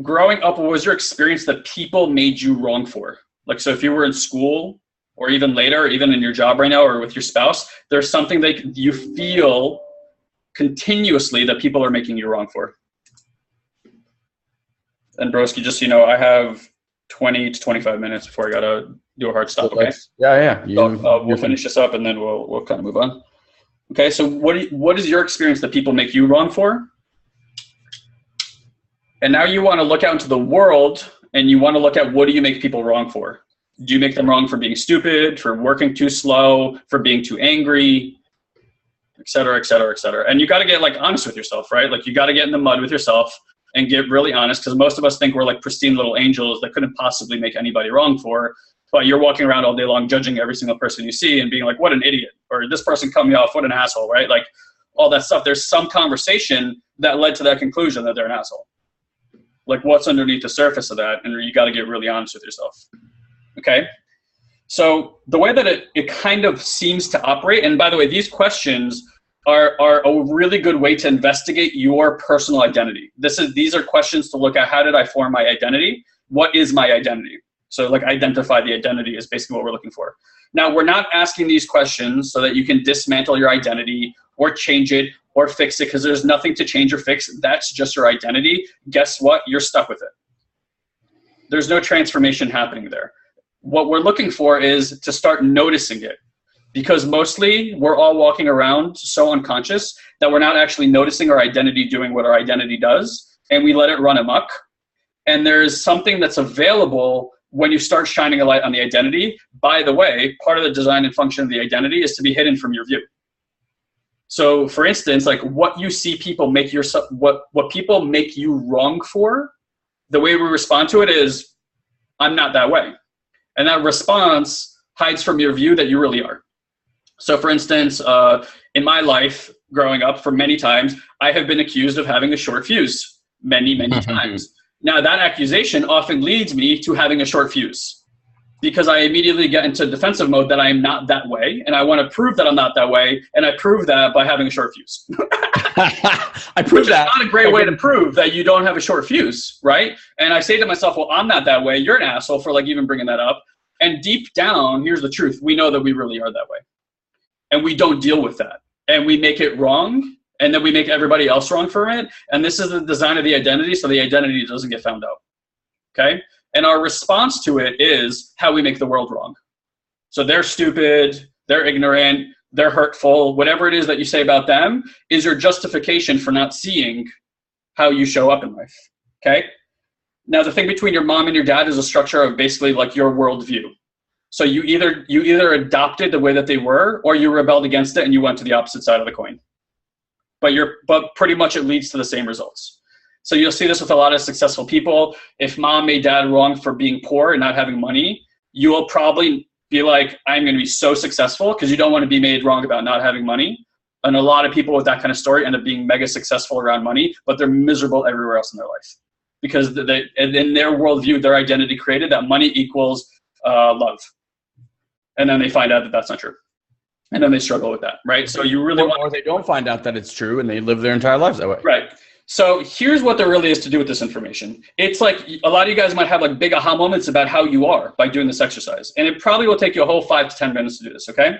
growing up. What was your experience that people made you wrong for? Like, so if you were in school or even later, or even in your job right now or with your spouse, there's something that you feel continuously that people are making you wrong for. And Broski, just so you know, I have 20 to 25 minutes before I got to do a hard stop, okay? Yeah. We'll finish this up and then we'll kind of move on. Okay, so what is your experience that people make you wrong for? And now you want to look out into the world and you want to look at what do you make people wrong for? Do you make them wrong for being stupid, for working too slow, for being too angry, et cetera, et cetera, et cetera. And you got to get like honest with yourself, right? Like you got to get in the mud with yourself and get really honest, because most of us think we're like pristine little angels that couldn't possibly make anybody wrong for, but you're walking around all day long judging every single person you see and being like, what an idiot, or this person cut me off, what an asshole, right? Like all that stuff. There's some conversation that led to that conclusion that they're an asshole. Like what's underneath the surface of that, and you got to get really honest with yourself. Okay, so the way that it kind of seems to operate, and by the way, these questions are a really good way to investigate your personal identity. These are questions to look at, how did I form my identity? What is my identity? So like identify the identity is basically what we're looking for. Now, we're not asking these questions so that you can dismantle your identity or change it or fix it, because there's nothing to change or fix. That's just your identity. Guess what? You're stuck with it. There's no transformation happening there. What we're looking for is to start noticing it, because mostly we're all walking around so unconscious that we're not actually noticing our identity doing what our identity does, and we let it run amok. And there's something that's available when you start shining a light on the identity. By the way, part of the design and function of the identity is to be hidden from your view. So for instance, like what you see people make yourself, what people make you wrong for, the way we respond to it is, I'm not that way. And that response hides from your view that you really are. So for instance, in my life growing up, for many times, I have been accused of having a short fuse many times. Now that accusation often leads me to having a short fuse, because I immediately get into defensive mode that I am not that way, and I want to prove that I'm not that way, and I prove that by having a short fuse. I prove that. It's not a great way to prove that you don't have a short fuse, right? And I say to myself, well, I'm not that way. You're an asshole for like even bringing that up. And deep down, here's the truth. We know that we really are that way. And we don't deal with that. And we make it wrong, and then we make everybody else wrong for it. And this is the design of the identity, so the identity doesn't get found out, okay? And our response to it is how we make the world wrong. So they're stupid, they're ignorant, they're hurtful, whatever it is that you say about them is your justification for not seeing how you show up in life, okay? Now, the thing between your mom and your dad is a structure of basically like your worldview. So you either adopted the way that they were, or you rebelled against it and you went to the opposite side of the coin. But pretty much it leads to the same results. So you'll see this with a lot of successful people. If mom made dad wrong for being poor and not having money, you will probably be like, I'm going to be so successful, because you don't want to be made wrong about not having money. And a lot of people with that kind of story end up being mega successful around money, but they're miserable everywhere else in their life. Because in their worldview, their identity created that money equals love. And then they find out that that's not true. And then they struggle with that, right? So you really or they don't find out that it's true and they live their entire lives that way. Right. So here's what there really is to do with this information. It's like a lot of you guys might have like big aha moments about how you are by doing this exercise. And it probably will take you a whole 5 to 10 minutes to do this, okay?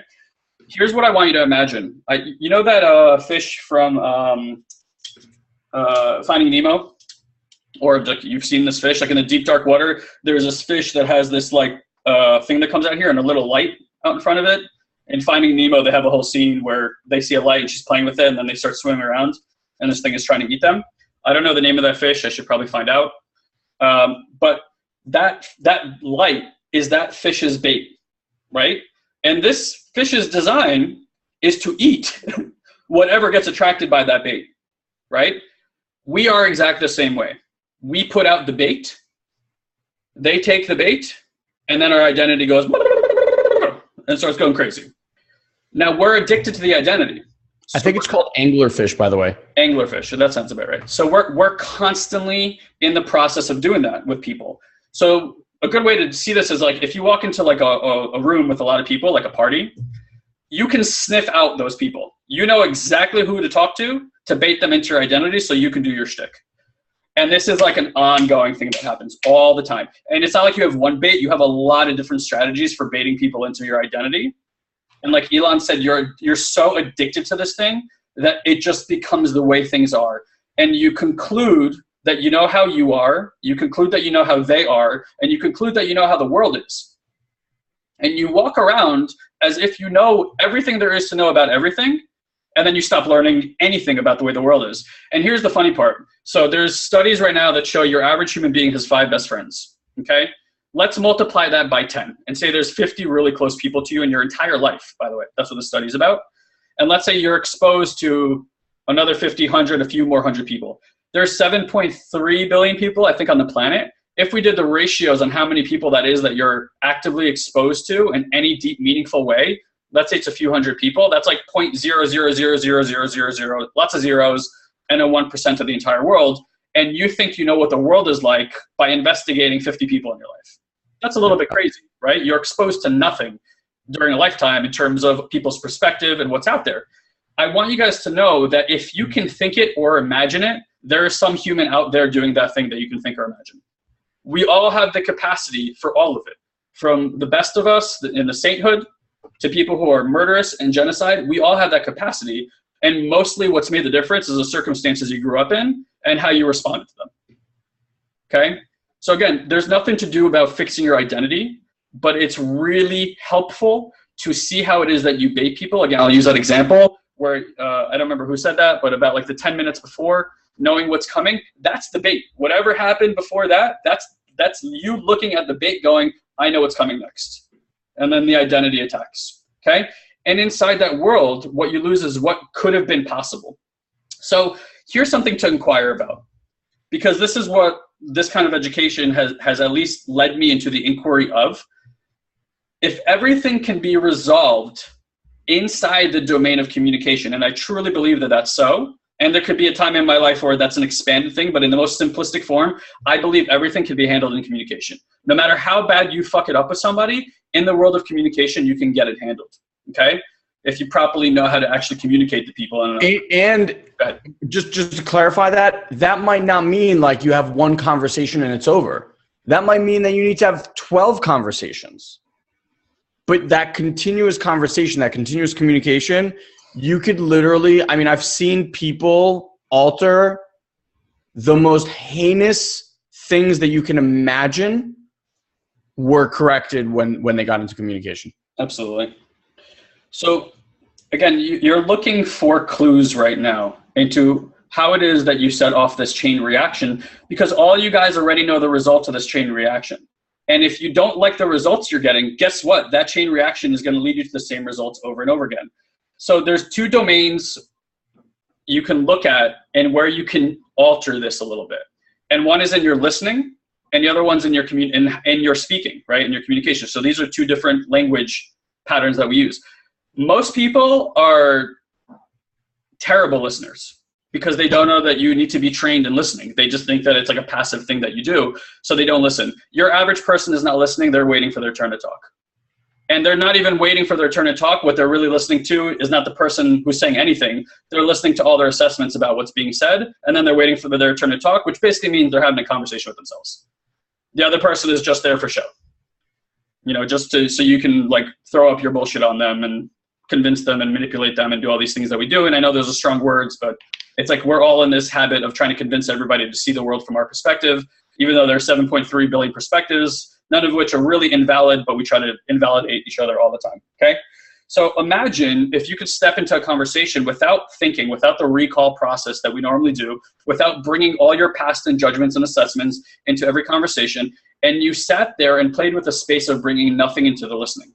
Here's what I want you to imagine. You know that fish from Finding Nemo? Or like you've seen this fish, like in the deep dark water, there's this fish that has this like thing that comes out here and a little light out in front of it. In Finding Nemo, they have a whole scene where they see a light and she's playing with it, and then they start swimming around and this thing is trying to eat them. I don't know the name of that fish. I should probably find out. But that light is that fish's bait, right? And this fish's design is to eat whatever gets attracted by that bait, right? We are exactly the same way. We put out the bait, they take the bait, And then our identity goes and starts going crazy. Now we're addicted to the identity. I think it's called anglerfish, by the way. Anglerfish. That sounds about right. So we're constantly in the process of doing that with people. So a good way to see this is like if you walk into like a room with a lot of people, like a party, you can sniff out those people. You know exactly who to talk to bait them into your identity so you can do your shtick. And this is like an ongoing thing that happens all the time. And it's not like you have one bait. You have a lot of different strategies for baiting people into your identity. And like Elon said, you're so addicted to this thing that it just becomes the way things are. And you conclude that you know how you are, you conclude that you know how they are, and you conclude that you know how the world is. And you walk around as if you know everything there is to know about everything, and then you stop learning anything about the way the world is. And here's the funny part. So there's studies right now that show your average human being has 5 best friends, okay? Let's multiply that by 10 and say there's 50 really close people to you in your entire life, by the way. That's what the study's about. And let's say you're exposed to another 50, 100, a few more 100 people. There's 7.3 billion people, I think, on the planet. If we did the ratios on how many people that is that you're actively exposed to in any deep, meaningful way, let's say it's a few hundred people, that's like 0.0000000, lots of zeros, and a 1% of the entire world. And you think you know what the world is like by investigating 50 people in your life. That's a little bit crazy, right? You're exposed to nothing during a lifetime in terms of people's perspective and what's out there. I want you guys to know that if you can think it or imagine it, there is some human out there doing that thing that you can think or imagine. We all have the capacity for all of it. From the best of us in the sainthood to people who are murderous and genocide, we all have that capacity. And mostly what's made the difference is the circumstances you grew up in and how you responded to them. Okay? So again, there's nothing to do about fixing your identity, but it's really helpful to see how it is that you bait people. Again, I'll use that example where, I don't remember who said that, but about like the 10 minutes before, knowing what's coming, that's the bait. Whatever happened before that, that's you looking at the bait going, I know what's coming next. And then the identity attacks, okay? And inside that world, what you lose is what could have been possible. So here's something to inquire about, because this is what this kind of education has at least led me into the inquiry of. If everything can be resolved inside the domain of communication, and I truly believe that that's so, and there could be a time in my life where that's an expanded thing, but in the most simplistic form, I believe everything can be handled in communication. No matter how bad you fuck it up with somebody, in the world of communication, you can get it handled, okay? If you properly know how to actually communicate to people. And just to clarify that might not mean like you have one conversation and it's over. That might mean that you need to have 12 conversations. But that continuous conversation, that continuous communication, you could literally, I mean, I've seen people alter the most heinous things that you can imagine were corrected when they got into communication. Absolutely. So again, you're looking for clues right now into how it is that you set off this chain reaction, because all you guys already know the results of this chain reaction. And if you don't like the results you're getting, guess what? That chain reaction is going to lead you to the same results over and over again. So there's 2 domains you can look at and where you can alter this a little bit. And one is in your listening, and the other one's in your in your speaking, right? In your communication. So these are 2 different language patterns that we use. Most people are terrible listeners because they don't know that you need to be trained in listening. They just think that it's like a passive thing that you do, so they don't listen. Your average person is not listening. They're waiting for their turn to talk. And they're not even waiting for their turn to talk. What they're really listening to is not the person who's saying anything. They're listening to all their assessments about what's being said, and then they're waiting for their turn to talk, which basically means they're having a conversation with themselves. The other person is just there for show. You know, just so you can like throw up your bullshit on them and convince them and manipulate them and do all these things that we do. And I know those are strong words, but it's like we're all in this habit of trying to convince everybody to see the world from our perspective, even though there are 7.3 billion perspectives, none of which are really invalid, but we try to invalidate each other all the time, okay? So imagine if you could step into a conversation without thinking, without the recall process that we normally do, without bringing all your past and judgments and assessments into every conversation, and you sat there and played with the space of bringing nothing into the listening.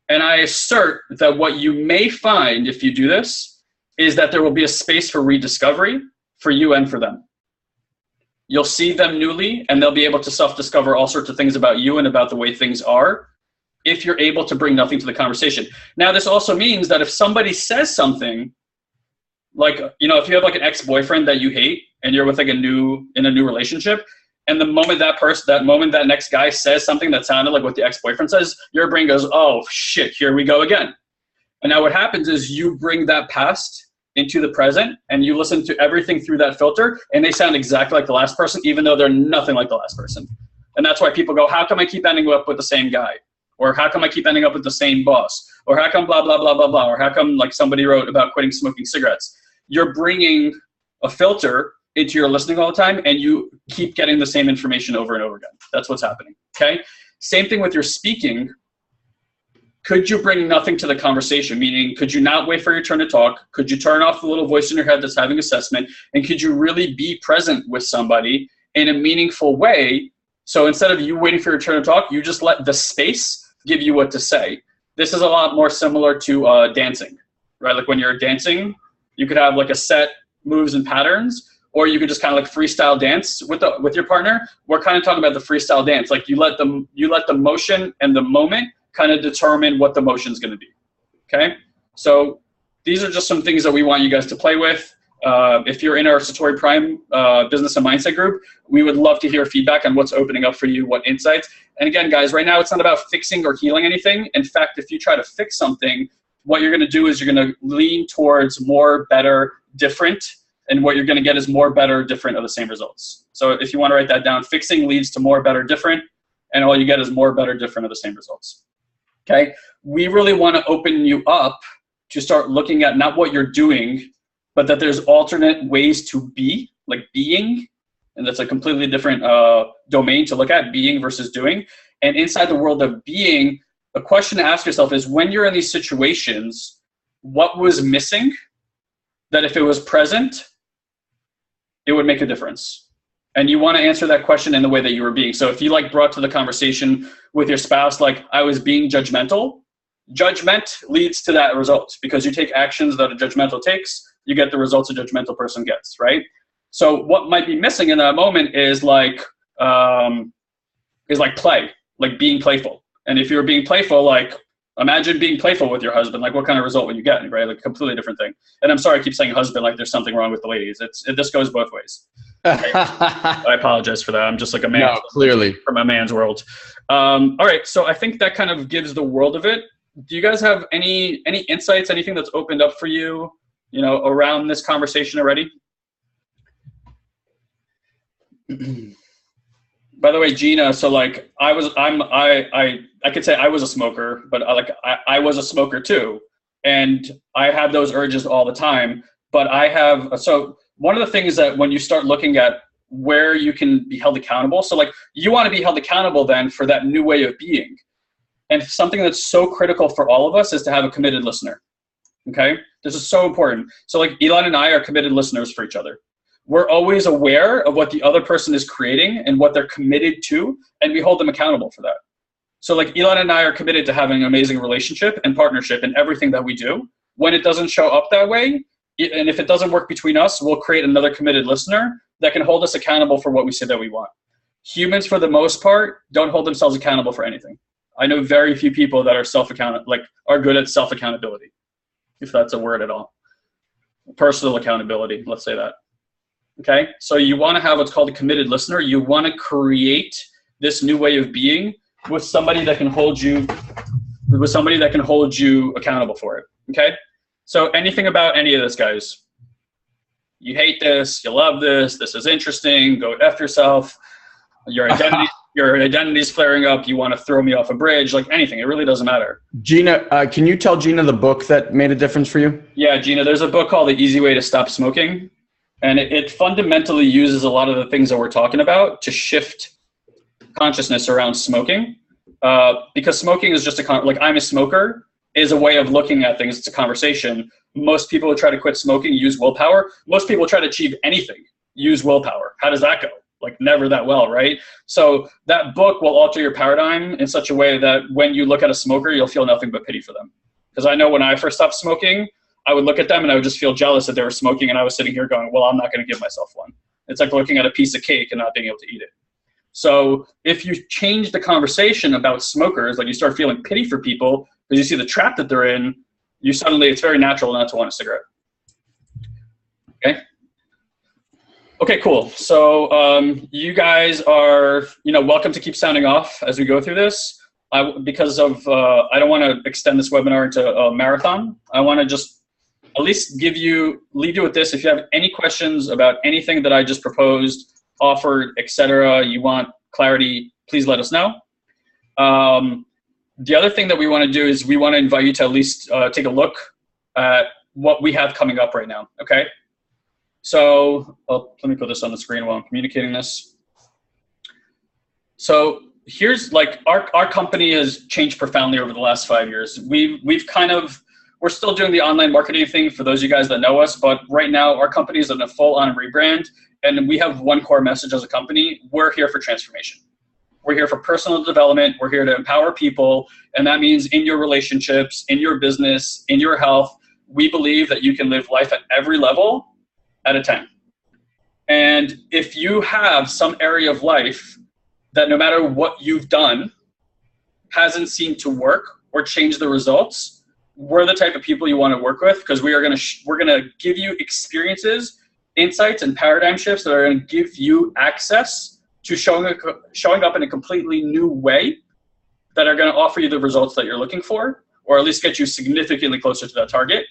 And I assert that what you may find if you do this is that there will be a space for rediscovery for you and for them. You'll see them newly, and they'll be able to self-discover all sorts of things about you and about the way things are if you're able to bring nothing to the conversation. Now, this also means that if somebody says something, like, you know, if you have like an ex-boyfriend that you hate and you're with like in a new relationship, and the moment that next guy says something that sounded like what the ex-boyfriend says, your brain goes, oh shit, here we go again. And now what happens is you bring that past into the present and you listen to everything through that filter, and they sound exactly like the last person, even though they're nothing like the last person. And that's why people go, how come I keep ending up with the same guy? Or how come I keep ending up with the same boss? Or how come blah, blah, blah, blah, blah? Or how come, like somebody wrote about quitting smoking cigarettes? You're bringing a filter into your listening all the time, and you keep getting the same information over and over again. That's what's happening, okay? Same thing with your speaking. Could you bring nothing to the conversation? Meaning, could you not wait for your turn to talk? Could you turn off the little voice in your head that's having assessment? And could you really be present with somebody in a meaningful way? So instead of you waiting for your turn to talk, you just let the space give you what to say. This is a lot more similar to dancing, right? Like when you're dancing, you could have like a set moves and patterns, or you could just kind of like freestyle dance with your partner. We're kind of talking about the freestyle dance. Like you let the motion and the moment kind of determine what the motion is going to be. Okay, so these are just some things that we want you guys to play with. If you're in our SatoriPrime business and mindset group, we would love to hear feedback on what's opening up for you, what insights. And again, guys, right now it's not about fixing or healing anything. In fact, if you try to fix something, what you're going to do is you're going to lean towards more, better, different. And what you're going to get is more, better, different of the same results. So if you want to write that down, fixing leads to more, better, different. And all you get is more, better, different of the same results. Okay? We really want to open you up to start looking at not what you're doing, but that there's alternate ways to be, like being, and that's a completely different domain to look at, being versus doing. And inside the world of being, a question to ask yourself is, when you're in these situations, what was missing that if it was present, it would make a difference? And you want to answer that question in the way that you were being. So if you like brought to the conversation with your spouse, like, I was being judgmental, judgment leads to that result, because you take actions that a judgmental takes, you get the results a judgmental person gets, right? So what might be missing in that moment is like play, like being playful. And if you're being playful, like imagine being playful with your husband, like what kind of result would you get, right? Like a completely different thing. And I'm sorry I keep saying husband, like there's something wrong with the ladies. This goes both ways. Okay? I apologize for that. I'm just like a man. No, clearly. From a man's world. All right, so I think that kind of gives the world of it. Do you guys have any insights, anything that's opened up for you, you know, around this conversation already? By the way, Gina, so like I could say I was a smoker, but I was a smoker too. And I have those urges all the time, but so one of the things that when you start looking at where you can be held accountable, so like you want to be held accountable then for that new way of being. And something that's so critical for all of us is to have a committed listener. Okay? This is so important. So like Elon and I are committed listeners for each other. We're always aware of what the other person is creating and what they're committed to, and we hold them accountable for that. So like Elon and I are committed to having an amazing relationship and partnership in everything that we do. When it doesn't show up that way, and if it doesn't work between us, we'll create another committed listener that can hold us accountable for what we say that we want. Humans, for the most part, don't hold themselves accountable for anything. I know very few people that are are good at self-accountability, if that's a word at all. Personal accountability, let's say that. Okay, so you want to have what's called a committed listener. You want to create this new way of being with somebody that can hold you, accountable for it. Okay, so anything about any of this, guys? You hate this, you love this, this is interesting, go F yourself, your identity's flaring up, you want to throw me off a bridge, like anything, it really doesn't matter. Gina, can you tell Gina the book that made a difference for you? Yeah, Gina, there's a book called The Easy Way to Stop Smoking. And it fundamentally uses a lot of the things that we're talking about to shift consciousness around smoking. Because smoking is just like I'm a smoker is a way of looking at things. It's a conversation. Most people who try to quit smoking use willpower. Most people try to achieve anything use willpower. How does that go? Like never that well, right? So that book will alter your paradigm in such a way that when you look at a smoker, you'll feel nothing but pity for them. Because I know when I first stopped smoking, I would look at them and I would just feel jealous that they were smoking, and I was sitting here going, well, I'm not going to give myself one. It's like looking at a piece of cake and not being able to eat it. So if you change the conversation about smokers, like you start feeling pity for people because you see the trap that they're in, you suddenly, it's very natural not to want a cigarette. Okay. Okay, cool. So you guys are, welcome to keep sounding off as we go through this. Because of, I don't want to extend this webinar into a marathon. I want to just at least leave you with this. If you have any questions about anything that I just proposed, offered, etc., you want clarity, please let us know. The other thing that we want to do is we want to invite you to at least take a look at what we have coming up right now, okay? So let me put this on the screen while I'm communicating this. So here's like our company has changed profoundly over the last 5 years. We're still doing the online marketing thing for those of you guys that know us, but right now our company is in a full-on rebrand, and we have one core message as a company. We're here for transformation. We're here for personal development. We're here to empower people, and that means in your relationships, in your business, in your health. We believe that you can live life at every level at a 10. And if you have some area of life that no matter what you've done hasn't seemed to work or change the results, we're the type of people you want to work with, because we're gonna give you experiences, insights, and paradigm shifts that are going to give you access to showing up in a completely new way that are going to offer you the results that you're looking for, or at least get you significantly closer to that target.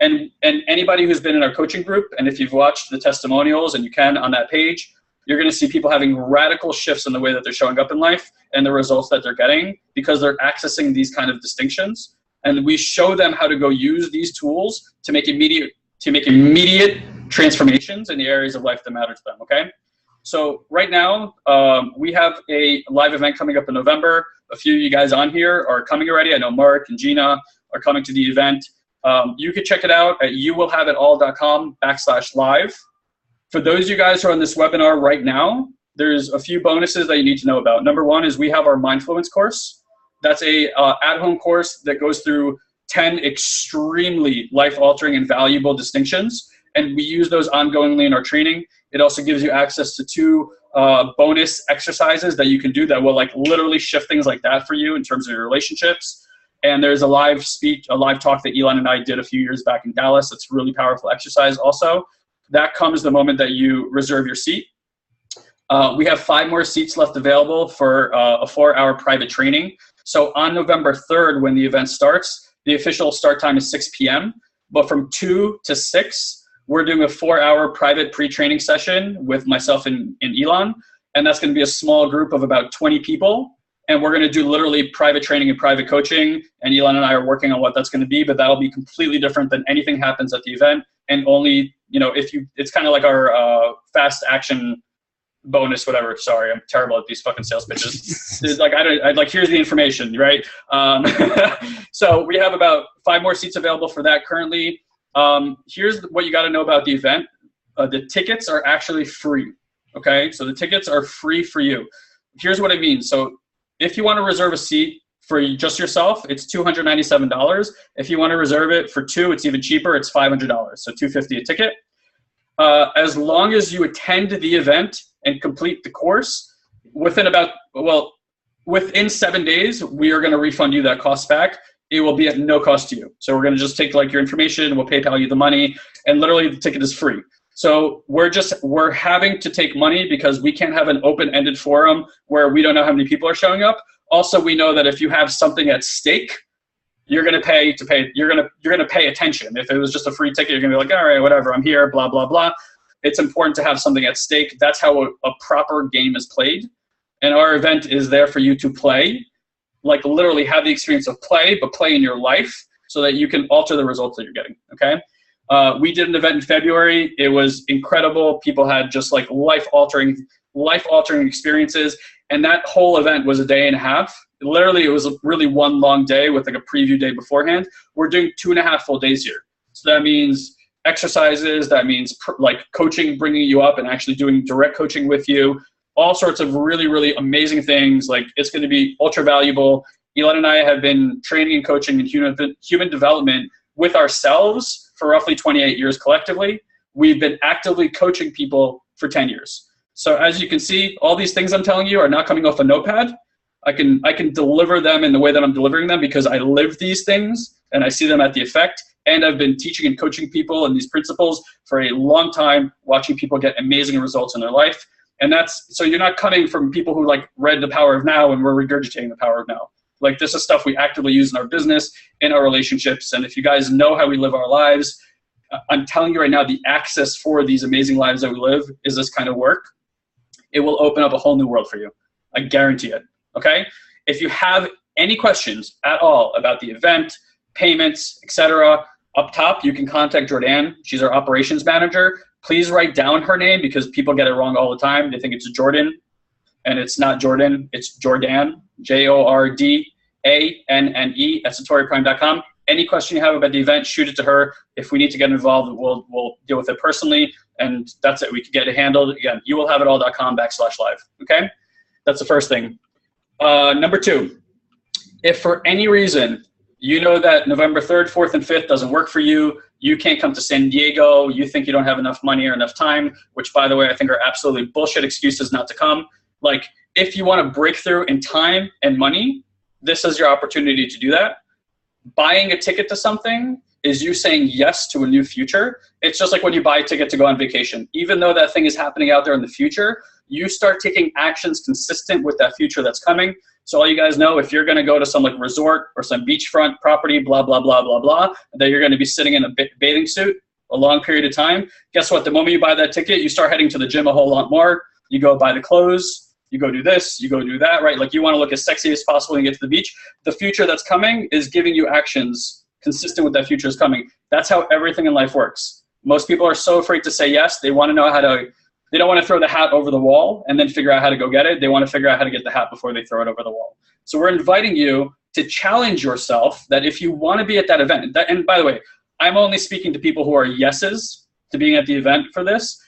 And anybody who's been in our coaching group, and if you've watched the testimonials, and you can on that page, you're going to see people having radical shifts in the way that they're showing up in life and the results that they're getting, because they're accessing these kind of distinctions. And we show them how to go use these tools to make immediate transformations in the areas of life that matter to them, okay? So right now, we have a live event coming up in November. A few of you guys on here are coming already. I know Mark and Gina are coming to the event. You can check it out at youwillhaveitall.com/live. For those of you guys who are on this webinar right now, there's a few bonuses that you need to know about. Number one is we have our Mindfluence course. That's a at-home course that goes through 10 extremely life-altering and valuable distinctions, and we use those ongoingly in our training. It also gives you access to 2 bonus exercises that you can do that will like literally shift things like that for you in terms of your relationships. And there's a live talk that Elon and I did a few years back in Dallas. It's a really powerful exercise also. That comes the moment that you reserve your seat. We have 5 more seats left available for a 4-hour private training. So on November 3rd, when the event starts, the official start time is 6 p.m. But from 2 to 6, we're doing a 4-hour private pre-training session with myself and Elon. And that's going to be a small group of about 20 people. And we're going to do literally private training and private coaching. And Elon and I are working on what that's going to be, but that'll be completely different than anything happens at the event. And only, it's kind of like our fast action bonus, whatever. Sorry, I'm terrible at these fucking sales pitches. It's like, here's the information, right? So we have about 5 more seats available for that currently. Here's what you got to know about the event. The tickets are actually free. Okay. So the tickets are free for you. Here's what it means. So if you want to reserve a seat for just yourself, it's $297. If you want to reserve it for 2, it's even cheaper. It's $500. So $250 a ticket. As long as you attend the event and complete the course within 7 days, we are going to refund you that cost back. It will be at no cost to you. So we're going to just take like your information, we'll PayPal you the money, and literally the ticket is free. So we're having to take money because we can't have an open-ended forum where we don't know how many people are showing up. Also, we know that if you have something at stake, you're going to pay. You're going to pay attention. If it was just a free ticket, you're going to be like, all right, whatever, I'm here, blah, blah, blah. It's important to have something at stake. That's how a proper game is played. And our event is there for you to play, like literally have the experience of play, but play in your life so that you can alter the results that you're getting, okay? We did an event in February. It was incredible. People had just like life-altering experiences. And that whole event was a day and a half. Literally, it was really one long day with like a preview day beforehand. We're doing 2.5 full days here. So that means exercises, that means like coaching, bringing you up and actually doing direct coaching with you, all sorts of really, really amazing things. Like it's going to be ultra valuable. Elon and I have been training and coaching in human development with ourselves for roughly 28 years collectively. We've been actively coaching people for 10 years. So as you can see, all these things I'm telling you are not coming off a notepad. I can deliver them in the way that I'm delivering them because I live these things and I see them at the effect. And I've been teaching and coaching people and these principles for a long time, watching people get amazing results in their life. And so you're not coming from people who like read The Power of Now and we're regurgitating The Power of Now. Like this is stuff we actively use in our business, in our relationships. And if you guys know how we live our lives, I'm telling you right now, the access for these amazing lives that we live is this kind of work. It will open up a whole new world for you. I guarantee it. Okay? If you have any questions at all about the event, payments, etc., up top, you can contact Jordan. She's our operations manager. Please write down her name because people get it wrong all the time. They think it's Jordan, and it's not Jordan. It's Jordan, Jordanne at SatoriPrime.com. Any question you have about the event, shoot it to her. If we need to get involved, we'll deal with it personally, and that's it. We can get it handled. Again, youwillhaveitall.com/live. Okay? That's the first thing. Number 2, if for any reason you know that November 3rd, 4th, and 5th doesn't work for you, you can't come to San Diego, you think you don't have enough money or enough time, which by the way, I think are absolutely bullshit excuses not to come. Like if you want to break through in time and money, this is your opportunity to do that. Buying a ticket to something is you saying yes to a new future. It's just like when you buy a ticket to go on vacation. Even though that thing is happening out there in the future, you start taking actions consistent with that future that's coming. So all you guys know, if you're going to go to some like resort or some beachfront property, blah, blah, blah, blah, blah, that you're going to be sitting in a bathing suit a long period of time, guess what? The moment you buy that ticket, you start heading to the gym a whole lot more. You go buy the clothes, you go do this, you go do that, right? Like you want to look as sexy as possible when you get to the beach. The future that's coming is giving you actions consistent with that future is coming. That's how everything in life works. Most people are so afraid to say yes. They want to know how to, they don't want to throw the hat over the wall and then figure out how to go get it. They want to figure out how to get the hat before they throw it over the wall. So we're inviting you to challenge yourself that if you want to be at that event, and by the way, I'm only speaking to people who are yeses to being at the event for this,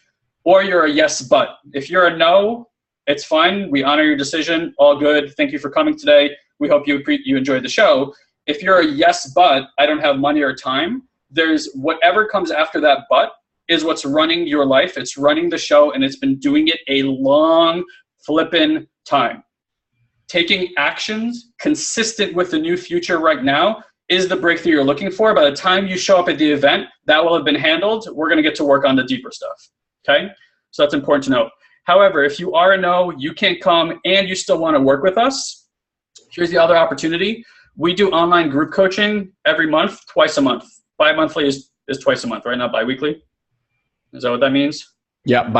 or you're a yes but. If you're a no, it's fine. We honor your decision. All good. Thank you for coming today. We hope you enjoyed the show. If you're a yes but, I don't have money or time, there's whatever comes after that but is what's running your life. It's running the show, and it's been doing it a long flippin' time. Taking actions consistent with the new future right now is the breakthrough you're looking for. By the time you show up at the event, that will have been handled. We're going to get to work on the deeper stuff. Okay? So that's important to note. However, if you are a no, you can't come, and you still want to work with us, here's the other opportunity. We do online group coaching every month, twice a month. Bi-monthly is twice a month, right? Not bi-weekly. Is that what that means? Yeah,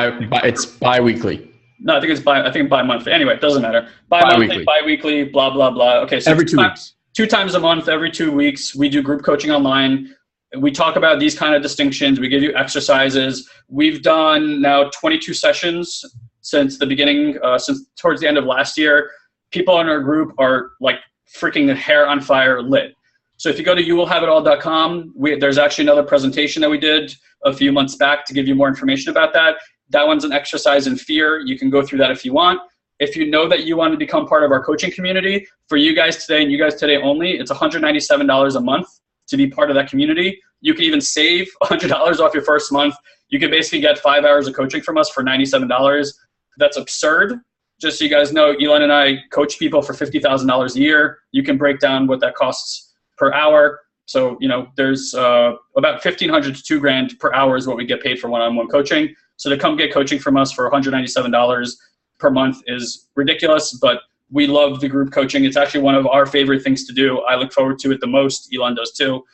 it's bi-weekly. No, I think it's bi-monthly. Anyway, it doesn't matter. Bi-monthly, bi-weekly, blah, blah, blah. Okay, so every 2 weeks. 2 times a month, every 2 weeks, we do group coaching online. We talk about these kind of distinctions. We give you exercises. We've done now 22 sessions since the beginning, since towards the end of last year. People in our group are like freaking hair on fire lit. So if you go to youwillhaveitall.com, there's actually another presentation that we did a few months back to give you more information about that. That one's an exercise in fear. You can go through that if you want. If you know that you want to become part of our coaching community, for you guys today and you guys today only, it's $197 a month to be part of that community. You can even save $100 off your first month. You can basically get 5 hours of coaching from us for $97. That's absurd. Just so you guys know, Elon and I coach people for $50,000 a year. You can break down what that costs per hour. So, you know, there's about $1,500 to $2,000 per hour is what we get paid for one-on-one coaching. So to come get coaching from us for $197 per month is ridiculous, but we love the group coaching. It's actually one of our favorite things to do. I look forward to it the most. Elon does too.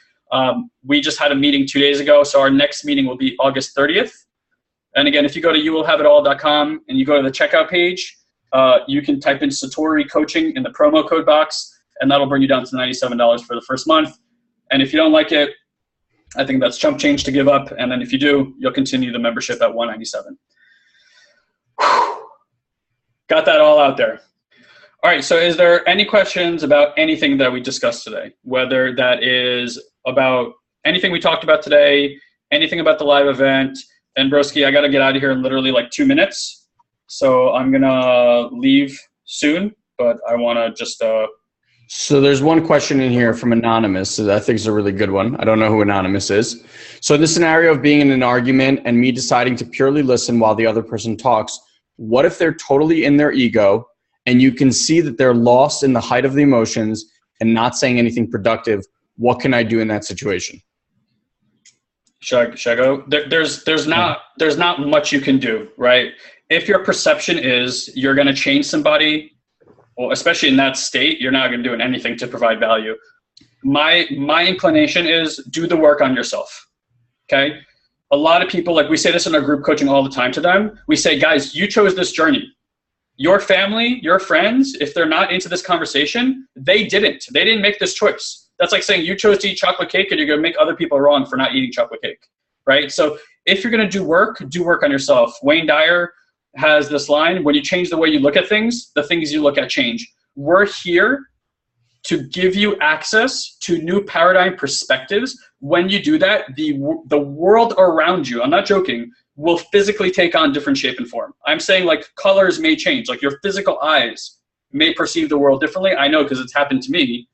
We just had a meeting 2 days ago, so our next meeting will be August 30th. And again, if you go to youwillhaveitall.com and you go to the checkout page, you can type in Satori Coaching in the promo code box, and that'll bring you down to $97 for the first month. And if you don't like it, I think that's chump change to give up. And then if you do, you'll continue the membership at $197. Got that all out there. All right, so is there any questions about anything that we discussed today? Whether that is about anything we talked about today, anything about the live event. And broski, I got to get out of here in literally like 2 minutes. So I'm going to leave soon, but I want to just So there's one question in here from Anonymous. I think it's a really good one. I don't know who Anonymous is. So in the scenario of being in an argument and me deciding to purely listen while the other person talks, what if they're totally in their ego and you can see that they're lost in the height of the emotions and not saying anything productive? What can I do in that situation? Should I go? There's not much you can do, right? If your perception is you're going to change somebody, well, especially in that state, you're not going to do anything to provide value. My inclination is do the work on yourself. Okay. A lot of people, like we say this in our group coaching all the time to them. We say, guys, you chose this journey. Your family, your friends, if they're not into this conversation, they didn't make this choice. That's like saying you chose to eat chocolate cake and you're going to make other people wrong for not eating chocolate cake. Right. So if you're going to do work on yourself. Wayne Dyer has this line, when you change the way you look at things, the things you look at change. We're here to give you access to new paradigm perspectives. When you do that, the world around you, I'm not joking, will physically take on different shape and form. I'm saying like colors may change, like your physical eyes may perceive the world differently. I know because it's happened to me.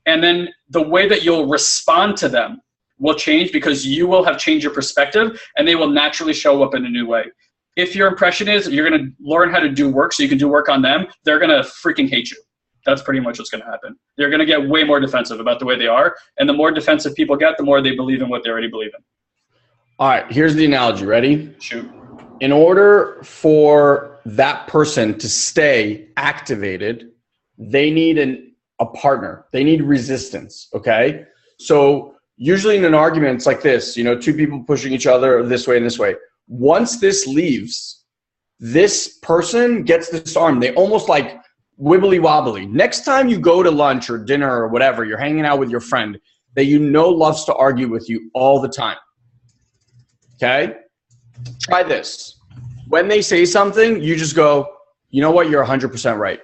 And then the way that you'll respond to them will change because you will have changed your perspective and they will naturally show up in a new way. If your impression is you're going to learn how to do work so you can do work on them, they're going to freaking hate you. That's pretty much what's going to happen. They're going to get way more defensive about the way they are. And the more defensive people get, the more they believe in what they already believe in. All right, here's the analogy. Ready? Shoot. In order for that person to stay activated, they need a partner. They need resistance, okay? So usually in an argument, it's like this, two people pushing each other this way and this way. Once this leaves, this person gets disarmed. They almost like wibbly wobbly. Next time you go to lunch or dinner or whatever, you're hanging out with your friend that loves to argue with you all the time. Okay? Try this. When they say something, you just go, you know what? You're 100% right.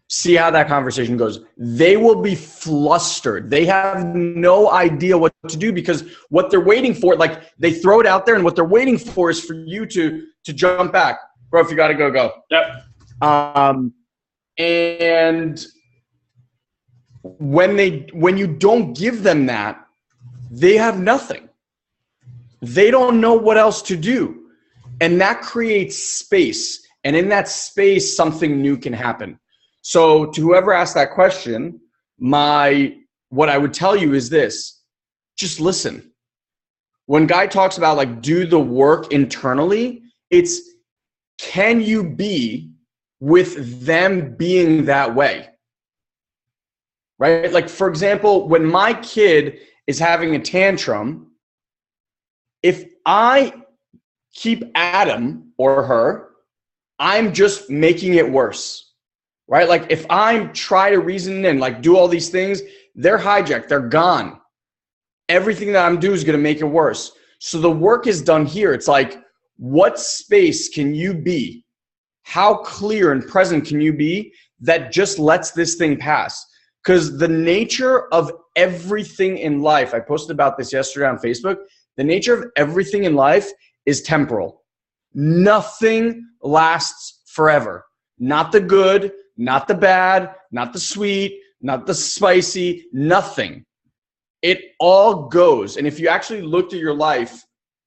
See how that conversation goes. They will be flustered. They have no idea what to do because what they're waiting for, like they throw it out there and what they're waiting for is for you to jump back. Bro, if you got to go, go. Yep. And when you don't give them that, they have nothing. They don't know what else to do. And that creates space. And in that space, something new can happen. So to whoever asked that question, what I would tell you is this, just listen. When Guy talks about like do the work internally, it's can you be with them being that way? Right? Like for example, when my kid is having a tantrum, if I keep at him or her, I'm just making it worse. Right? Like if I try to reason and like do all these things, they're hijacked, they're gone. Everything that I'm doing is going to make it worse. So the work is done here. It's like, what space can you be? How clear and present can you be that just lets this thing pass? Because the nature of everything in life, I posted about this yesterday on Facebook, the nature of everything in life is temporal. Nothing lasts forever. Not the good, not the bad, not the sweet, not the spicy, nothing. It all goes. And if you actually looked at your life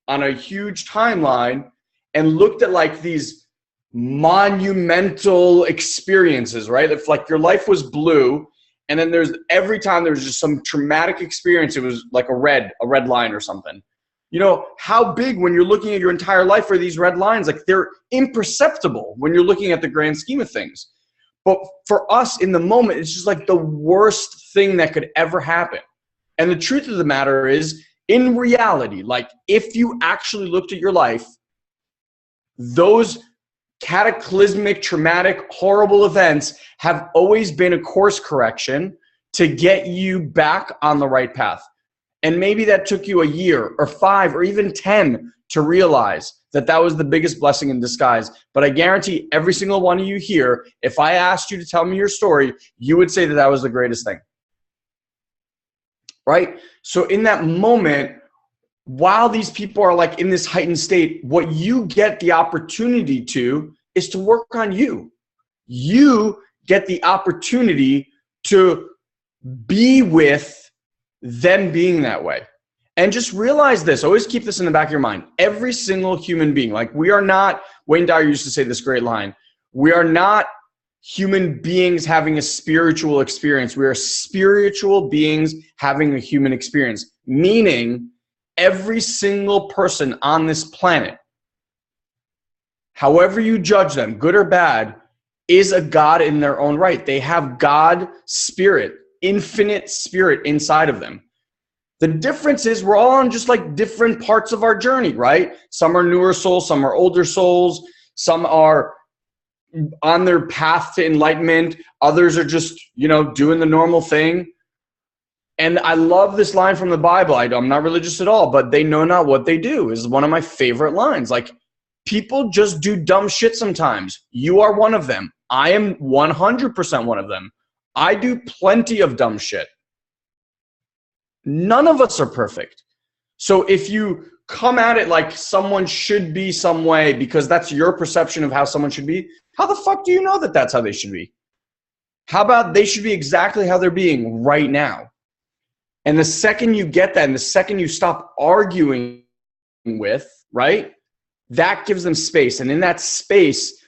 on a huge timeline and looked at like these monumental experiences, right? If like your life was blue and then every time there was just some traumatic experience, it was like a red line or something. How big when you're looking at your entire life are these red lines? Like they're imperceptible when you're looking at the grand scheme of things. But for us in the moment, it's just like the worst thing that could ever happen. And the truth of the matter is, in reality, like if you actually looked at your life, those cataclysmic, traumatic, horrible events have always been a course correction to get you back on the right path. And maybe that took you a year or 5 or even 10 to realize that was the biggest blessing in disguise. But I guarantee every single one of you here, if I asked you to tell me your story, you would say that was the greatest thing. Right? So in that moment, while these people are like in this heightened state, what you get the opportunity to is to work on you. You get the opportunity to be with them being that way. And just realize this, always keep this in the back of your mind. Every single human being, like we are not, Wayne Dyer used to say this great line, we are not human beings having a spiritual experience. We are spiritual beings having a human experience, meaning every single person on this planet, however you judge them, good or bad, is a God in their own right. They have God spirit, infinite spirit inside of them. The difference is we're all on just like different parts of our journey, right? Some are newer souls, some are older souls, some are on their path to enlightenment, others are just, doing the normal thing. And I love this line from the Bible. I'm not religious at all, but they know not what they do is one of my favorite lines. Like, people just do dumb shit sometimes. You are one of them. I am 100% one of them. I do plenty of dumb shit. None of us are perfect. So if you come at it like someone should be some way because that's your perception of how someone should be, how the fuck do you know that that's how they should be? How about they should be exactly how they're being right now? And the second you get that, and the second you stop arguing with, right, that gives them space. And in that space,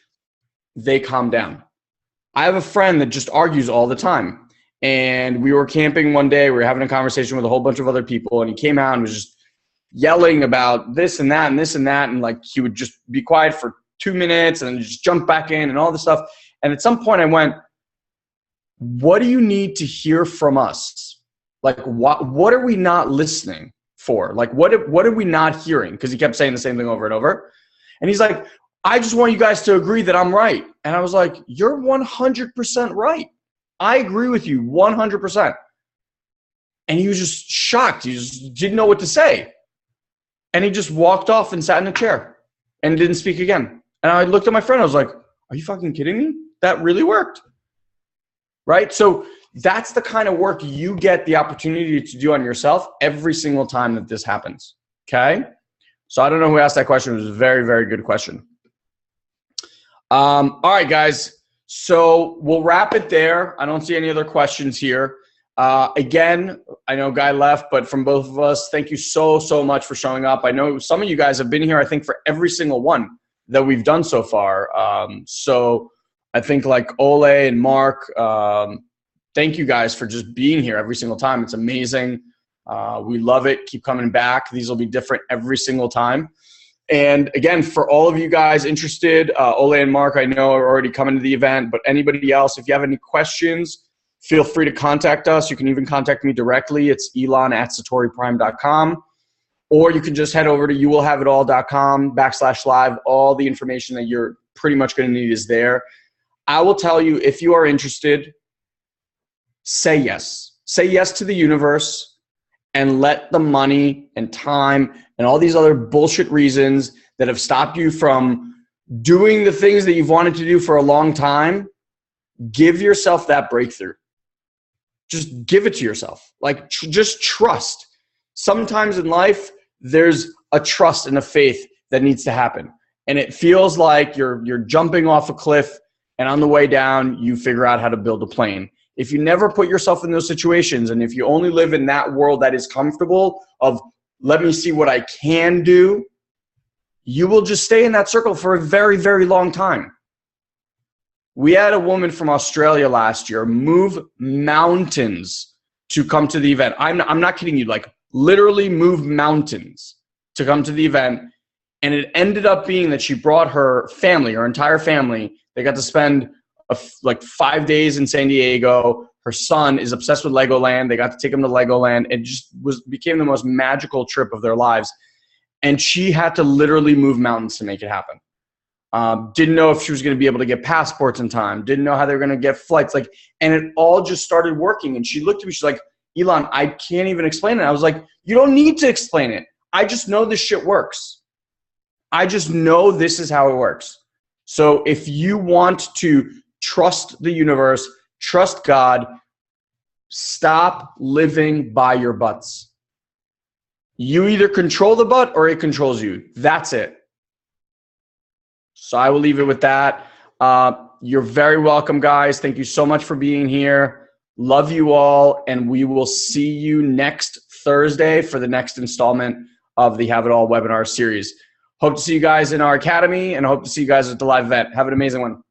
they calm down. I have a friend that just argues all the time. And we were camping one day. We were having a conversation with a whole bunch of other people. And he came out and was just yelling about this and that and this and that. And like he would just be quiet for 2 minutes and then just jump back in and all this stuff. And at some point I went, what do you need to hear from us? Like, what are we not listening for? Like, what are we not hearing? Because he kept saying the same thing over and over. And he's like, I just want you guys to agree that I'm right. And I was like, you're 100% right. I agree with you 100%. And he was just shocked. He just didn't know what to say. And he just walked off and sat in a chair and didn't speak again. And I looked at my friend. I was like, are you fucking kidding me? That really worked. Right? So that's the kind of work you get the opportunity to do on yourself every single time that this happens. Okay? So I don't know who asked that question. It was a very, very good question. All right, guys. So we'll wrap it there. I don't see any other questions here. Again, I know Guy left, but from both of us, thank you so, so much for showing up. I know some of you guys have been here, I think, for every single one that we've done so far. So I think like Ole and Mark, thank you guys for just being here every single time. It's amazing. We love it. Keep coming back. These will be different every single time. And again, for all of you guys interested, Ole and Mark, I know are already coming to the event, but anybody else, if you have any questions, feel free to contact us. You can even contact me directly. It's elon@SatoriPrime.com, or you can just head over to youwillhaveitall.com/live. All the information that you're pretty much going to need is there. I will tell you, if you are interested, say yes. Say yes to the universe. And let the money and time and all these other bullshit reasons that have stopped you from doing the things that you've wanted to do for a long time, give yourself that breakthrough. Just give it to yourself. Like, just trust. Sometimes in life, there's a trust and a faith that needs to happen. And it feels like you're jumping off a cliff, and on the way down, you figure out how to build a plane. If you never put yourself in those situations, and if you only live in that world that is comfortable of, let me see what I can do, you will just stay in that circle for a very, very long time. We had a woman from Australia last year move mountains to come to the event. I'm not kidding you, like literally move mountains to come to the event. And it ended up being that she brought her family, her entire family. They got to spend like 5 days in San Diego. Her son is obsessed with Legoland. They got to take him to Legoland. It just became the most magical trip of their lives. And she had to literally move mountains to make it happen. Didn't know if she was going to be able to get passports in time. Didn't know how they were going to get flights. And it all just started working. And she looked at me. She's like, Elon, I can't even explain it. I was like, you don't need to explain it. I just know this shit works. I just know this is how it works. So if you want to trust the universe, trust God, stop living by your butts. You either control the butt or it controls you. That's it. So I will leave it with that. You're very welcome, guys. Thank you so much for being here. Love you all, and we will see you next Thursday for the next installment of the Have It All webinar series. Hope to see you guys in our academy, and hope to see you guys at the live event. Have an amazing one.